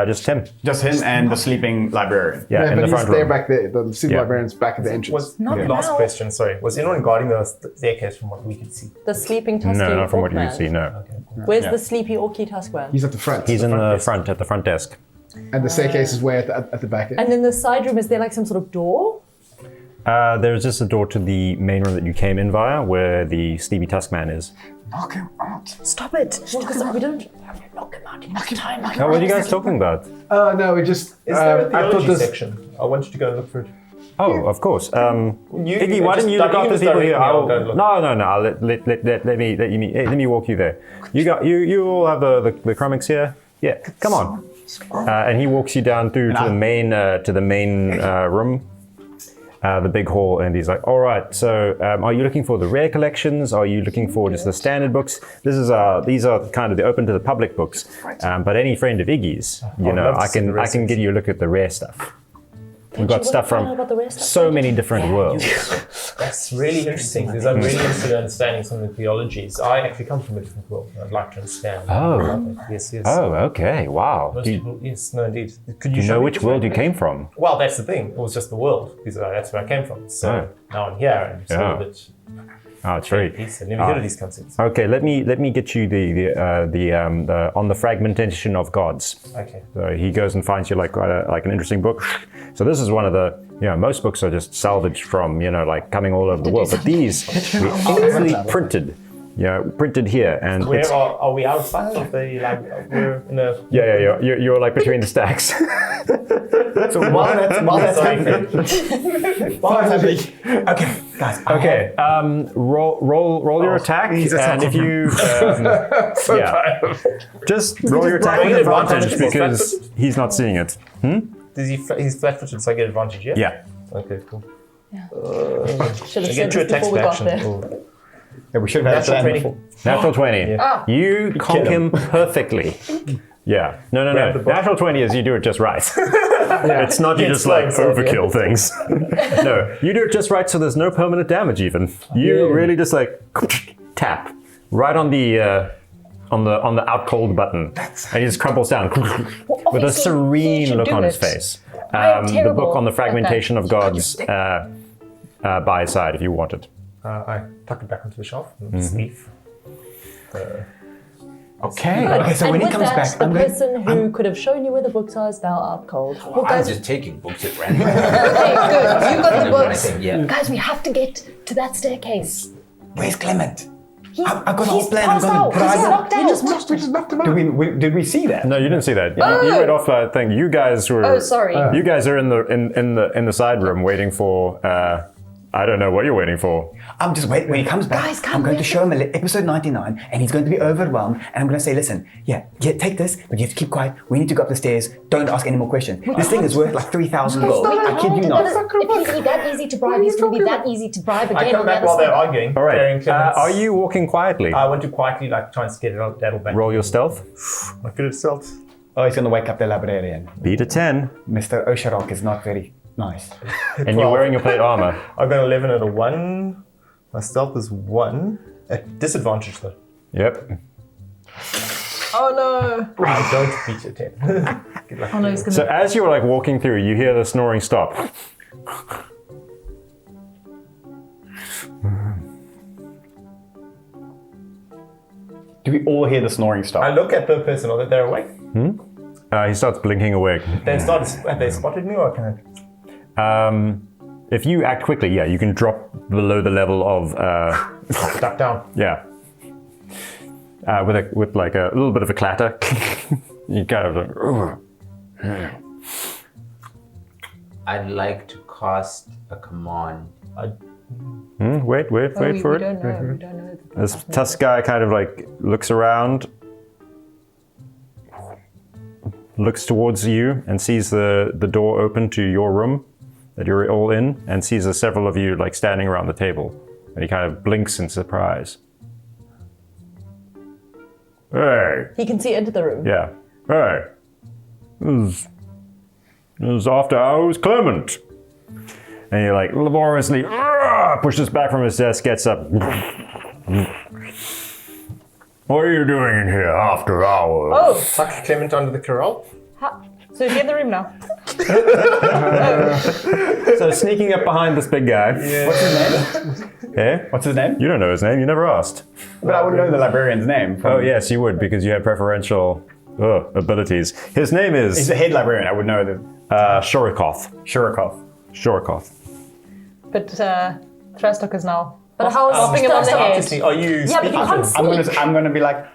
Speaker 6: Just him.
Speaker 4: Just him and the sleeping librarian.
Speaker 6: Yeah,
Speaker 2: Yeah,
Speaker 6: in
Speaker 2: but
Speaker 6: the
Speaker 2: he's
Speaker 6: front
Speaker 2: there
Speaker 6: room.
Speaker 2: back there. The super
Speaker 6: Yeah.
Speaker 2: librarian's back at the entrance.
Speaker 7: Was
Speaker 5: Not
Speaker 7: last
Speaker 5: now.
Speaker 7: question? Sorry, was anyone guarding the staircase from what we could see?
Speaker 3: The sleeping tusky
Speaker 6: No, not from what you
Speaker 3: orc
Speaker 6: can see.
Speaker 3: man.
Speaker 6: No,
Speaker 3: Where's the sleepy orky tusk man?
Speaker 2: He's at the front.
Speaker 6: he's in the front at the front desk.
Speaker 2: And the staircase is way at the back end.
Speaker 3: And in the side room, is there like some sort of door?
Speaker 6: There's just a door to the main room that you came in via, where the Stevie Tuskman is.
Speaker 2: Knock him out.
Speaker 5: Stop it.
Speaker 3: Because we don't knock him out in time.
Speaker 6: Oh, what are you guys talking about?
Speaker 2: No, we just.
Speaker 7: Is there a
Speaker 2: I thought
Speaker 7: theology
Speaker 2: this.
Speaker 7: section? I want you to go and look for it.
Speaker 6: Oh, of course. Iggy, why
Speaker 7: just
Speaker 6: don't you look after
Speaker 7: just
Speaker 6: people
Speaker 7: direct
Speaker 6: here?
Speaker 7: me, I'll go and look.
Speaker 6: No. I'll let me walk you there. You all have the comics here. Yeah, come on. And he walks you down through to the main room. The big hall, and he's like, all right, so are you looking for the rare collections? Are you looking for just the standard books? These are kind of the open to the public books, but any friend of Iggy's,
Speaker 7: love to
Speaker 6: I
Speaker 7: see the rare
Speaker 6: can give you a look at the rare stuff. We've got stuff from
Speaker 3: about the rare stuff?
Speaker 6: so many different worlds.
Speaker 7: That's really interesting because I'm really interested in understanding some of the theologies. I actually come from a different world. I'd like to understand.
Speaker 6: Oh.
Speaker 7: Yes.
Speaker 6: Oh, okay, wow.
Speaker 7: Most
Speaker 6: Do
Speaker 7: people, yes, no, indeed. Could
Speaker 6: you
Speaker 7: show
Speaker 6: know
Speaker 7: me
Speaker 6: which
Speaker 7: this
Speaker 6: world you
Speaker 7: information?
Speaker 6: came from?
Speaker 7: Well, that's the thing. It was just the world because that's where I came from. So now I'm here and it's a little bit.
Speaker 6: Oh, it's very.
Speaker 7: I've never heard of these concepts.
Speaker 6: Okay, let me get you the on the fragmentation of gods.
Speaker 7: Okay.
Speaker 6: So he goes and finds you like an interesting book. So this is one of the most books are just salvaged from like coming all over the world, but these we easily printed. Printed here, and
Speaker 7: Where are we outside of the like? We're in a.
Speaker 6: yeah. You're like between the stacks.
Speaker 4: So while that's happening. Okay, guys.
Speaker 6: Okay, roll your attack, and if you just roll your attack with advantage because he's not seeing it.
Speaker 7: He's flat-footed, so I get advantage. Yeah.
Speaker 6: Yeah.
Speaker 7: Okay, cool.
Speaker 3: Should
Speaker 7: I
Speaker 3: have
Speaker 7: get
Speaker 3: said
Speaker 7: two
Speaker 3: this
Speaker 7: attacks
Speaker 3: before we
Speaker 7: per
Speaker 3: got
Speaker 7: action.
Speaker 3: there.
Speaker 7: Cool.
Speaker 4: Yeah, we should have had a
Speaker 7: Natural
Speaker 4: plan
Speaker 7: 20.
Speaker 4: before.
Speaker 6: Natural 20.
Speaker 7: Yeah.
Speaker 6: You conk him perfectly. Yeah. No.
Speaker 7: Grab the book.
Speaker 6: Natural 20 is you do it just right. It's not you
Speaker 7: It's
Speaker 6: just like
Speaker 7: like so,
Speaker 6: overkill
Speaker 7: yeah.
Speaker 6: things. No, you do it just right so there's no permanent damage even. You really just like tap right on the out cold button. And he just crumples down with a
Speaker 5: obviously, he
Speaker 6: serene
Speaker 5: should
Speaker 6: look
Speaker 5: do
Speaker 6: on his
Speaker 5: it.
Speaker 6: face.
Speaker 5: I am
Speaker 6: The
Speaker 5: terrible
Speaker 6: book on the
Speaker 5: at
Speaker 6: fragmentation
Speaker 5: that.
Speaker 6: of gods by his side if you want it.
Speaker 7: I tuck it back onto the shelf and sleeve.
Speaker 4: Okay.
Speaker 3: Good.
Speaker 4: Okay, so
Speaker 3: and
Speaker 4: when he
Speaker 3: with
Speaker 4: comes
Speaker 3: that,
Speaker 4: back,
Speaker 3: the
Speaker 4: I'm going.
Speaker 3: person who could have shown you where the books are is now out cold.
Speaker 8: Well, I'm just taking books at random.
Speaker 5: Okay, good. You got the books.
Speaker 8: Yeah.
Speaker 5: Guys, we have to get to that staircase.
Speaker 4: Where's Clement?
Speaker 5: He's,
Speaker 4: I've got a whole
Speaker 5: he's
Speaker 4: plan. I'm
Speaker 5: passed
Speaker 4: gonna
Speaker 5: out.
Speaker 4: drive
Speaker 5: He's
Speaker 4: him.
Speaker 5: knocked out.
Speaker 2: We just knocked him out.
Speaker 4: Did we see that?
Speaker 6: No, you didn't see that. You went off that thing. You guys were.
Speaker 5: Oh, sorry.
Speaker 6: You guys are in the side room waiting for. I don't know what you're waiting for.
Speaker 4: I'm just waiting. When he comes back,
Speaker 5: Guys, come
Speaker 4: I'm going to
Speaker 5: with
Speaker 4: show him episode 99, and he's going to be overwhelmed. And I'm going to say, listen, take this, but you have to keep quiet. We need to go up the stairs. Don't ask any more questions. This thing is worth like 3,000 gold. I kid you not.
Speaker 5: If he's that easy to bribe, he's going to be that easy to bribe again.
Speaker 7: I come
Speaker 5: on the
Speaker 7: back
Speaker 5: other
Speaker 7: while they're
Speaker 5: side.
Speaker 7: arguing.
Speaker 6: All right.
Speaker 7: carrying Clements.
Speaker 6: Are you walking quietly?
Speaker 7: I want to quietly try and get it out back.
Speaker 6: Roll your stealth.
Speaker 7: I could have stealth.
Speaker 4: Oh, he's going to wake up the librarian.
Speaker 6: Beat a 10.
Speaker 4: Mr. Osharok is not very nice.
Speaker 6: And you're wearing your plate armor.
Speaker 7: I've got 11 and a 1. My stealth is 1. At disadvantage though.
Speaker 6: Yep.
Speaker 3: Oh no!
Speaker 7: I don't beat your 10. Good luck.
Speaker 5: Oh no, he's going
Speaker 6: So
Speaker 5: to.
Speaker 6: as you're like walking through, you hear the snoring stop.
Speaker 4: Do we all hear the snoring
Speaker 7: I
Speaker 4: stop?
Speaker 7: look at the person or that they're awake.
Speaker 6: He starts blinking awake.
Speaker 7: Have they spotted me or can I
Speaker 6: If you act quickly, yeah, you can drop below the level of
Speaker 7: duck down?
Speaker 6: yeah. With like a little bit of a clatter. You kind of like, "Ugh."
Speaker 8: I'd like to cast a command.
Speaker 6: Wait for
Speaker 5: we
Speaker 6: it.
Speaker 5: don't know. We don't know.
Speaker 6: This tusk guy kind of like looks around, looks towards you, and sees the door open to your room that you're all in, and sees several of you like standing around the table, and he kind of blinks in surprise. Hey,
Speaker 3: He can see into the room.
Speaker 6: yeah, hey, this is after hours, Clement. And he like laboriously pushes back from his desk, gets up. What are you doing in here after hours?
Speaker 3: Oh,
Speaker 7: Tuck Clement under the corral.
Speaker 5: So is he in the room now?
Speaker 6: So sneaking up behind this big guy.
Speaker 4: What's his name?
Speaker 6: Eh?
Speaker 4: What's his name?
Speaker 6: You don't know his name. You never asked.
Speaker 4: But I would know the librarian's name.
Speaker 6: Oh yes, you would because you had preferential abilities. His name
Speaker 4: He's
Speaker 6: is
Speaker 4: the head librarian. I would know the
Speaker 6: Shorikoth.
Speaker 4: Shurikov.
Speaker 6: Shorikoth.
Speaker 5: But Thrastok is now.
Speaker 3: but how is
Speaker 5: Popping him on the head.
Speaker 7: Are you
Speaker 3: Yeah, but
Speaker 7: speaking
Speaker 3: you
Speaker 7: to
Speaker 3: can't
Speaker 7: him?
Speaker 4: I'm gonna be like,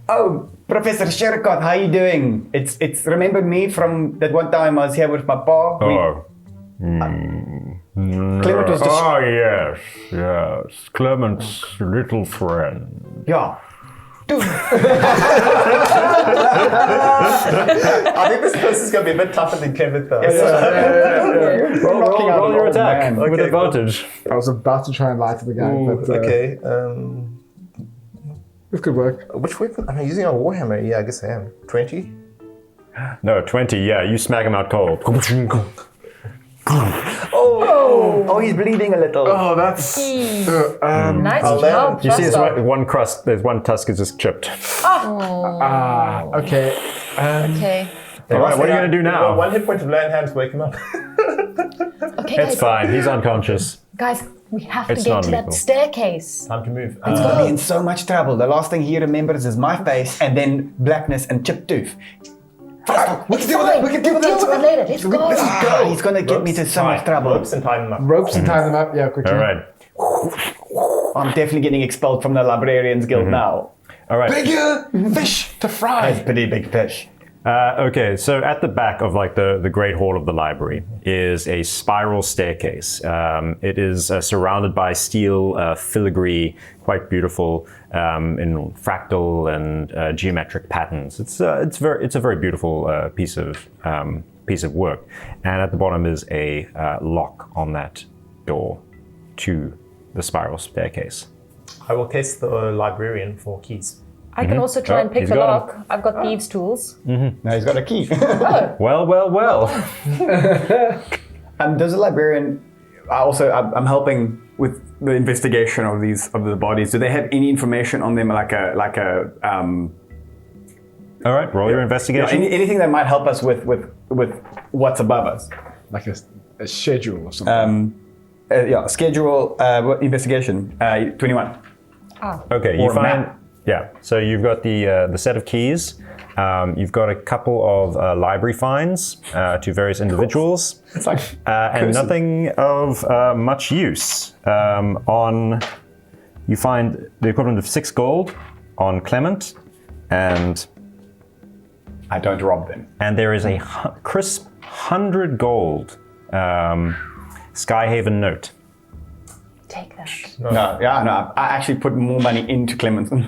Speaker 4: oh, Professor Shurikov, how you doing? It's remember me from that one time I was here with my pa? Clement was just
Speaker 6: yes. Clement's little friend.
Speaker 4: yeah.
Speaker 7: I think this person's going to be a bit tougher than Clement though.
Speaker 6: Roll your attack
Speaker 4: man.
Speaker 6: with
Speaker 7: Okay,
Speaker 6: advantage.
Speaker 2: I was about to try and lie to the guy, but
Speaker 7: Okay.
Speaker 2: this could work.
Speaker 7: Which weapon? Am I using a warhammer? Yeah, I guess I am. 20?
Speaker 6: No, 20. Yeah, you smack him out cold.
Speaker 4: Oh, he's bleeding a little.
Speaker 2: Oh, that's.
Speaker 5: Nice
Speaker 7: I'll
Speaker 5: job,
Speaker 6: You see, his
Speaker 5: Thrastok.
Speaker 6: one crust. There's one tusk is just chipped.
Speaker 2: Okay.
Speaker 5: Okay.
Speaker 6: All right, what are you gonna do now?
Speaker 7: One hit point of lay on hands, wake him up.
Speaker 5: Okay,
Speaker 6: It's
Speaker 5: guys.
Speaker 6: fine. He's unconscious.
Speaker 5: Guys, we have to
Speaker 6: It's
Speaker 5: get to
Speaker 6: non-lethal.
Speaker 5: that staircase.
Speaker 7: Time to move.
Speaker 4: He's gonna be in so much trouble. The last thing he remembers is my face and then blackness and chipped tooth.
Speaker 5: We can deal with it later. Let's go.
Speaker 4: He's gonna get me to so much trouble.
Speaker 7: Ropes and tie them up.
Speaker 2: Ropes and tie them up. Yeah, quickly.
Speaker 6: All right.
Speaker 4: I'm definitely getting expelled from the Librarians Guild now.
Speaker 6: All right.
Speaker 7: Bigger fish to fry.
Speaker 4: That's pretty big fish.
Speaker 6: Okay, so at the back of like the great hall of the library is a spiral staircase. It is surrounded by steel filigree, quite beautiful in fractal and geometric patterns. It's a very beautiful piece of work. And at the bottom is a lock on that door to the spiral staircase.
Speaker 7: I will case the librarian for keys.
Speaker 5: I can also try and pick
Speaker 6: he's
Speaker 5: the
Speaker 6: got
Speaker 5: lock. I've got thieves' tools.
Speaker 4: Now he's got a key.
Speaker 6: Well.
Speaker 4: Does the librarian I'm helping with the investigation of the bodies. Do they have any information on them, like a
Speaker 6: All right, roll your investigation.
Speaker 4: anything that might help us with what's above us?
Speaker 2: Like a schedule or something.
Speaker 4: Schedule investigation. 21.
Speaker 6: Okay,
Speaker 4: Or
Speaker 6: you find.
Speaker 4: map.
Speaker 6: Yeah, so you've got the set of keys. You've got a couple of library fines to various individuals.
Speaker 4: It's like
Speaker 6: and nothing of much use. You find the equivalent of 6 gold on Clement, and
Speaker 4: I don't rob them.
Speaker 6: And there is a crisp 100 gold Skyhaven note.
Speaker 5: Take that.
Speaker 4: No, I actually put more money into Clement. I'm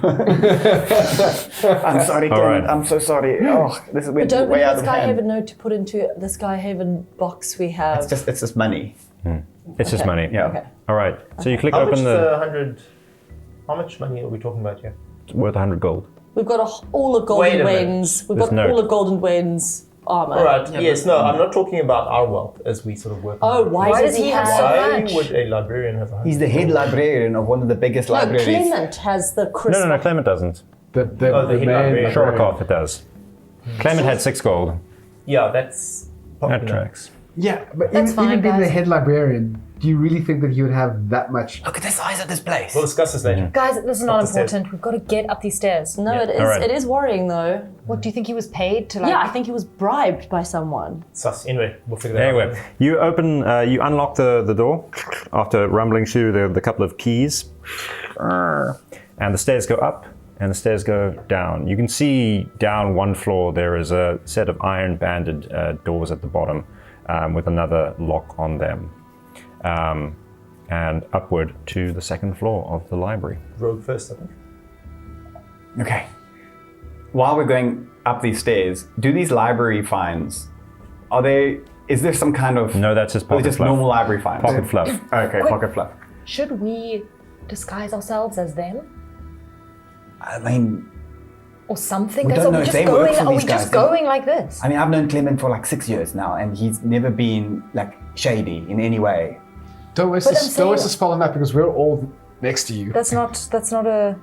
Speaker 4: sorry, Clement.
Speaker 6: right.
Speaker 4: I'm so sorry. Oh, this is
Speaker 3: But don't we
Speaker 4: way out
Speaker 3: have a
Speaker 4: of hand.
Speaker 3: Skyhaven note to put into the Skyhaven box we have?
Speaker 4: It's just money.
Speaker 6: It's just money.
Speaker 4: Yeah.
Speaker 3: Okay.
Speaker 6: All right. So you click
Speaker 7: How
Speaker 6: open
Speaker 7: much
Speaker 6: the
Speaker 7: 100? How much money are we talking about here?
Speaker 6: it's worth 100 gold.
Speaker 3: We've got all the
Speaker 7: Wait
Speaker 3: golden
Speaker 7: a minute.
Speaker 3: wings. We've
Speaker 6: There's
Speaker 3: got
Speaker 6: note.
Speaker 3: all the golden wings armor.
Speaker 7: All right. Yes. No. I'm not talking about our wealth as we sort of work.
Speaker 3: Oh,
Speaker 7: on.
Speaker 3: why does he have so
Speaker 7: Why
Speaker 3: much?
Speaker 7: would a librarian have 100?
Speaker 4: He's the head librarian of one of the biggest
Speaker 3: No,
Speaker 4: libraries.
Speaker 3: Clement has the crystal.
Speaker 6: No, Clement doesn't.
Speaker 2: The
Speaker 7: the
Speaker 2: main
Speaker 7: librarian.
Speaker 6: Shorokov it does. Clement had 6 gold.
Speaker 7: Yeah, that's
Speaker 6: That
Speaker 7: popular.
Speaker 6: tracks.
Speaker 2: Yeah, but
Speaker 5: That's
Speaker 2: even
Speaker 5: fine,
Speaker 2: being the
Speaker 5: guys.
Speaker 2: head librarian, do you really think that he would have that much?
Speaker 4: Look at the size of this place.
Speaker 7: We'll discuss this later.
Speaker 5: Guys, this is not
Speaker 7: the stairs.
Speaker 5: important. We've got to get up these stairs.
Speaker 3: No,
Speaker 7: Yeah.
Speaker 3: it is.
Speaker 6: Alright.
Speaker 3: It is worrying though.
Speaker 5: What do you think he was paid to like?
Speaker 3: Yeah, I think he was bribed by someone.
Speaker 7: Sus. Anyway, we'll figure that
Speaker 6: Anyway,
Speaker 7: out.
Speaker 6: you unlock the door after rumbling through the couple of keys, and the stairs go up and the stairs go down. You can see down one floor there is a set of iron banded doors at the bottom with another lock on them, and upward to the second floor of the library.
Speaker 7: Rogue first, I think.
Speaker 4: Okay. While we're going up these stairs, do these library fines, is there some kind of...
Speaker 6: No, that's just
Speaker 4: Or
Speaker 6: pocket
Speaker 4: just
Speaker 6: fluff.
Speaker 4: normal library fines?
Speaker 6: Pocket fluff.
Speaker 4: Okay, pocket fluff.
Speaker 5: Should we disguise ourselves as them
Speaker 4: I mean,
Speaker 5: or something?
Speaker 4: We
Speaker 5: Guys,
Speaker 4: don't
Speaker 5: are
Speaker 4: know
Speaker 5: we
Speaker 4: if
Speaker 5: just
Speaker 4: they work
Speaker 5: going?
Speaker 4: for
Speaker 5: Are we
Speaker 4: these guys,
Speaker 5: just
Speaker 4: do we?
Speaker 5: going like this?
Speaker 4: I've known Clement for like 6 years now, and he's never been like shady in any way.
Speaker 2: Don't waste
Speaker 5: But I'm
Speaker 2: don't
Speaker 5: saying-
Speaker 2: waste a spell on that because we're all next to you.
Speaker 5: That's not a.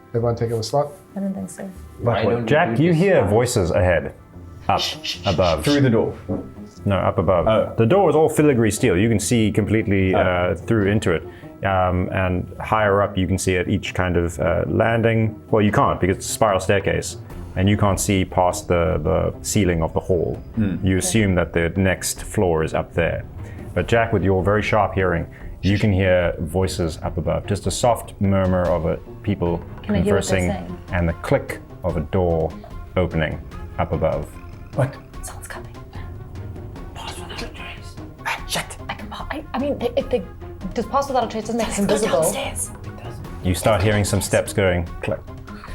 Speaker 2: Everyone take up a slot.
Speaker 5: I don't think so.
Speaker 8: Why don't
Speaker 6: Jack,
Speaker 8: do
Speaker 6: you
Speaker 8: this?
Speaker 6: hear voices ahead, up, above.
Speaker 4: Through the door.
Speaker 6: No, up above.
Speaker 4: Oh.
Speaker 6: The door is all filigree steel. You can see completely through into it. And higher up, you can see at each kind of landing. Well, you can't because it's a spiral staircase. And you can't see past the ceiling of the hall. You assume that the next floor is up there. But Jack, with your very sharp hearing, you can hear voices up above. Just a soft murmur of people
Speaker 5: Can I hear what they're
Speaker 6: conversing
Speaker 5: saying?
Speaker 6: and the click of a door opening up above.
Speaker 4: What?
Speaker 5: Someone's coming.
Speaker 4: Shut.
Speaker 5: I mean, if they just pass without a trace doesn't make us invisible.
Speaker 6: You start hearing some steps going click.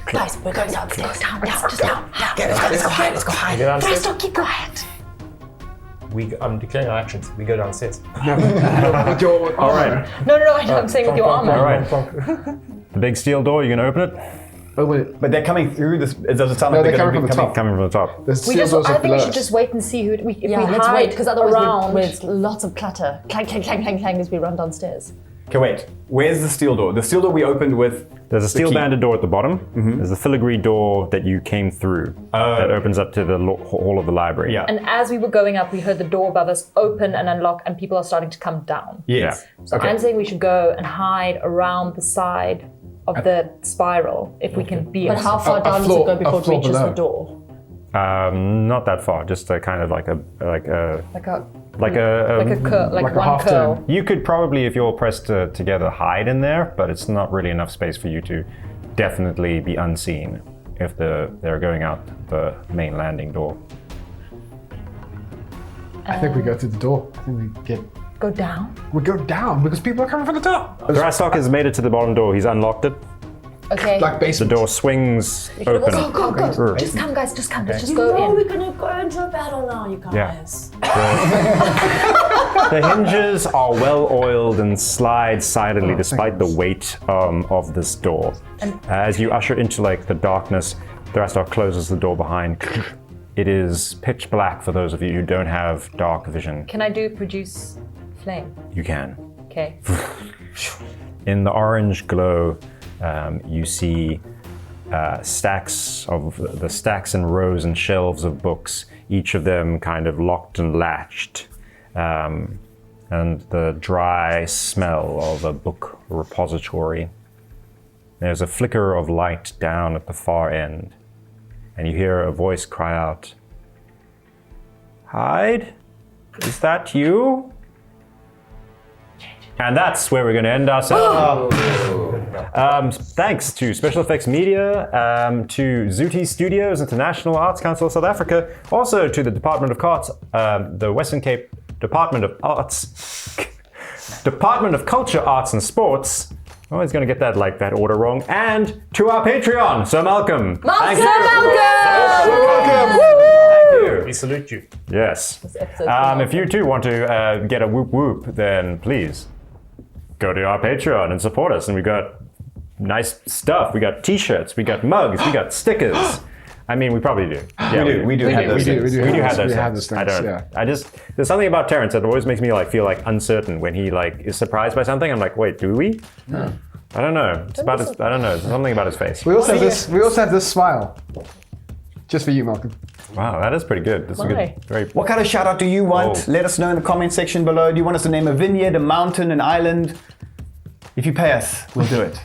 Speaker 3: Guys, we're going downstairs.
Speaker 5: Down, just down.
Speaker 4: Let's go hide. Let's go hide.
Speaker 7: We go downstairs.
Speaker 5: Don't keep quiet.
Speaker 7: I'm declaring our actions. We go downstairs.
Speaker 2: With your
Speaker 6: All right.
Speaker 5: No, I'm saying with your armor.
Speaker 6: All right. The big steel door, you can open it?
Speaker 2: Oh wait,
Speaker 4: But they're coming through this. Does it sound
Speaker 2: No,
Speaker 4: like
Speaker 2: they're
Speaker 4: gonna
Speaker 2: coming
Speaker 4: be
Speaker 2: from the top.
Speaker 6: Coming from the top.
Speaker 2: there's
Speaker 5: We
Speaker 2: steel
Speaker 5: just,
Speaker 2: doors
Speaker 5: I
Speaker 2: up
Speaker 5: think we
Speaker 2: below
Speaker 5: should
Speaker 2: us.
Speaker 5: just wait and see if
Speaker 3: Yeah,
Speaker 5: we
Speaker 3: let's
Speaker 5: hide
Speaker 3: wait because otherwise
Speaker 5: around.
Speaker 3: with lots of clatter, clang, clang, clang, clang, clang as we run downstairs.
Speaker 4: Okay, wait. Where's the steel door? The steel door we opened with.
Speaker 6: There's a steel
Speaker 4: key.
Speaker 6: banded door at the bottom. There's the filigree door that you came through that opens up to the hall of the library.
Speaker 4: Yeah.
Speaker 5: And as we were going up, we heard the door above us open and unlock, and people are starting to come down.
Speaker 4: Yes.
Speaker 5: So I'm saying we should go and hide around the side of the spiral if we can be.
Speaker 3: But how far
Speaker 2: a
Speaker 3: down does
Speaker 2: floor-
Speaker 3: it go
Speaker 2: a
Speaker 3: before it
Speaker 2: floor
Speaker 3: reaches
Speaker 2: below.
Speaker 3: the door?
Speaker 6: Not that far, just a kind of like a
Speaker 5: like a curl, like
Speaker 2: Like a
Speaker 5: one
Speaker 2: half
Speaker 5: curl.
Speaker 2: turn.
Speaker 6: You could probably, if you're all pressed together, hide in there, but it's not really enough space for you to definitely be unseen if they're going out the main landing door.
Speaker 2: I think we go through the door. I think
Speaker 5: Go down.
Speaker 2: we go down because people are coming from the top.
Speaker 6: Grasstock has made it to the bottom door. He's unlocked it.
Speaker 5: Okay.
Speaker 2: Like
Speaker 6: The
Speaker 2: basement.
Speaker 6: door swings open.
Speaker 5: Go. Just come, guys. Just come. Let's just go in.
Speaker 3: we're gonna go into a battle now, you guys.
Speaker 6: Yeah. The hinges are well oiled and slide silently despite the weight of this door. As you usher into like the darkness, Thrastar closes the door behind. It is pitch black for those of you who don't have dark vision.
Speaker 5: Can I do produce flame?
Speaker 6: You can.
Speaker 5: Okay.
Speaker 6: In the orange glow, you see stacks and rows and shelves of books, each of them kind of locked and latched, and the dry smell of a book repository. There's a flicker of light down at the far end, and you hear a voice cry out, "Heid? Is that you?" And that's where we're going to end our session. Thanks to Special Effects Media, to Zootee Studios, International Arts Council of South Africa, also to the Department of Arts, the Western Cape Department of Arts, Department of Culture, Arts and Sports. Always going to get that order wrong. And to our Patreon, Sir Malcolm. Thank you.
Speaker 2: Welcome.
Speaker 6: Thank you.
Speaker 7: We salute you.
Speaker 6: Yes. If you too want to get a whoop whoop, then please go to our Patreon and support us. And we got nice stuff. We got t-shirts, we got mugs, we got stickers. I mean, we probably do. Yeah,
Speaker 4: We do have those things.
Speaker 6: We do have those things.
Speaker 2: I don't. Yeah.
Speaker 6: There's something about Terrence that always makes me feel uncertain when he is surprised by something. I'm like, wait, do we? I don't know. It's about his, I don't know. There's something about his face.
Speaker 2: We also have this. We also have this smile, just for you, Malcolm.
Speaker 6: Wow, that is pretty good. This is
Speaker 3: Why?
Speaker 6: good. Very.
Speaker 4: What kind of shout out do you want?
Speaker 6: Oh.
Speaker 4: Let us know in the comment section below. Do you want us to name a vineyard, a mountain, an island? If you pay us, we'll do it.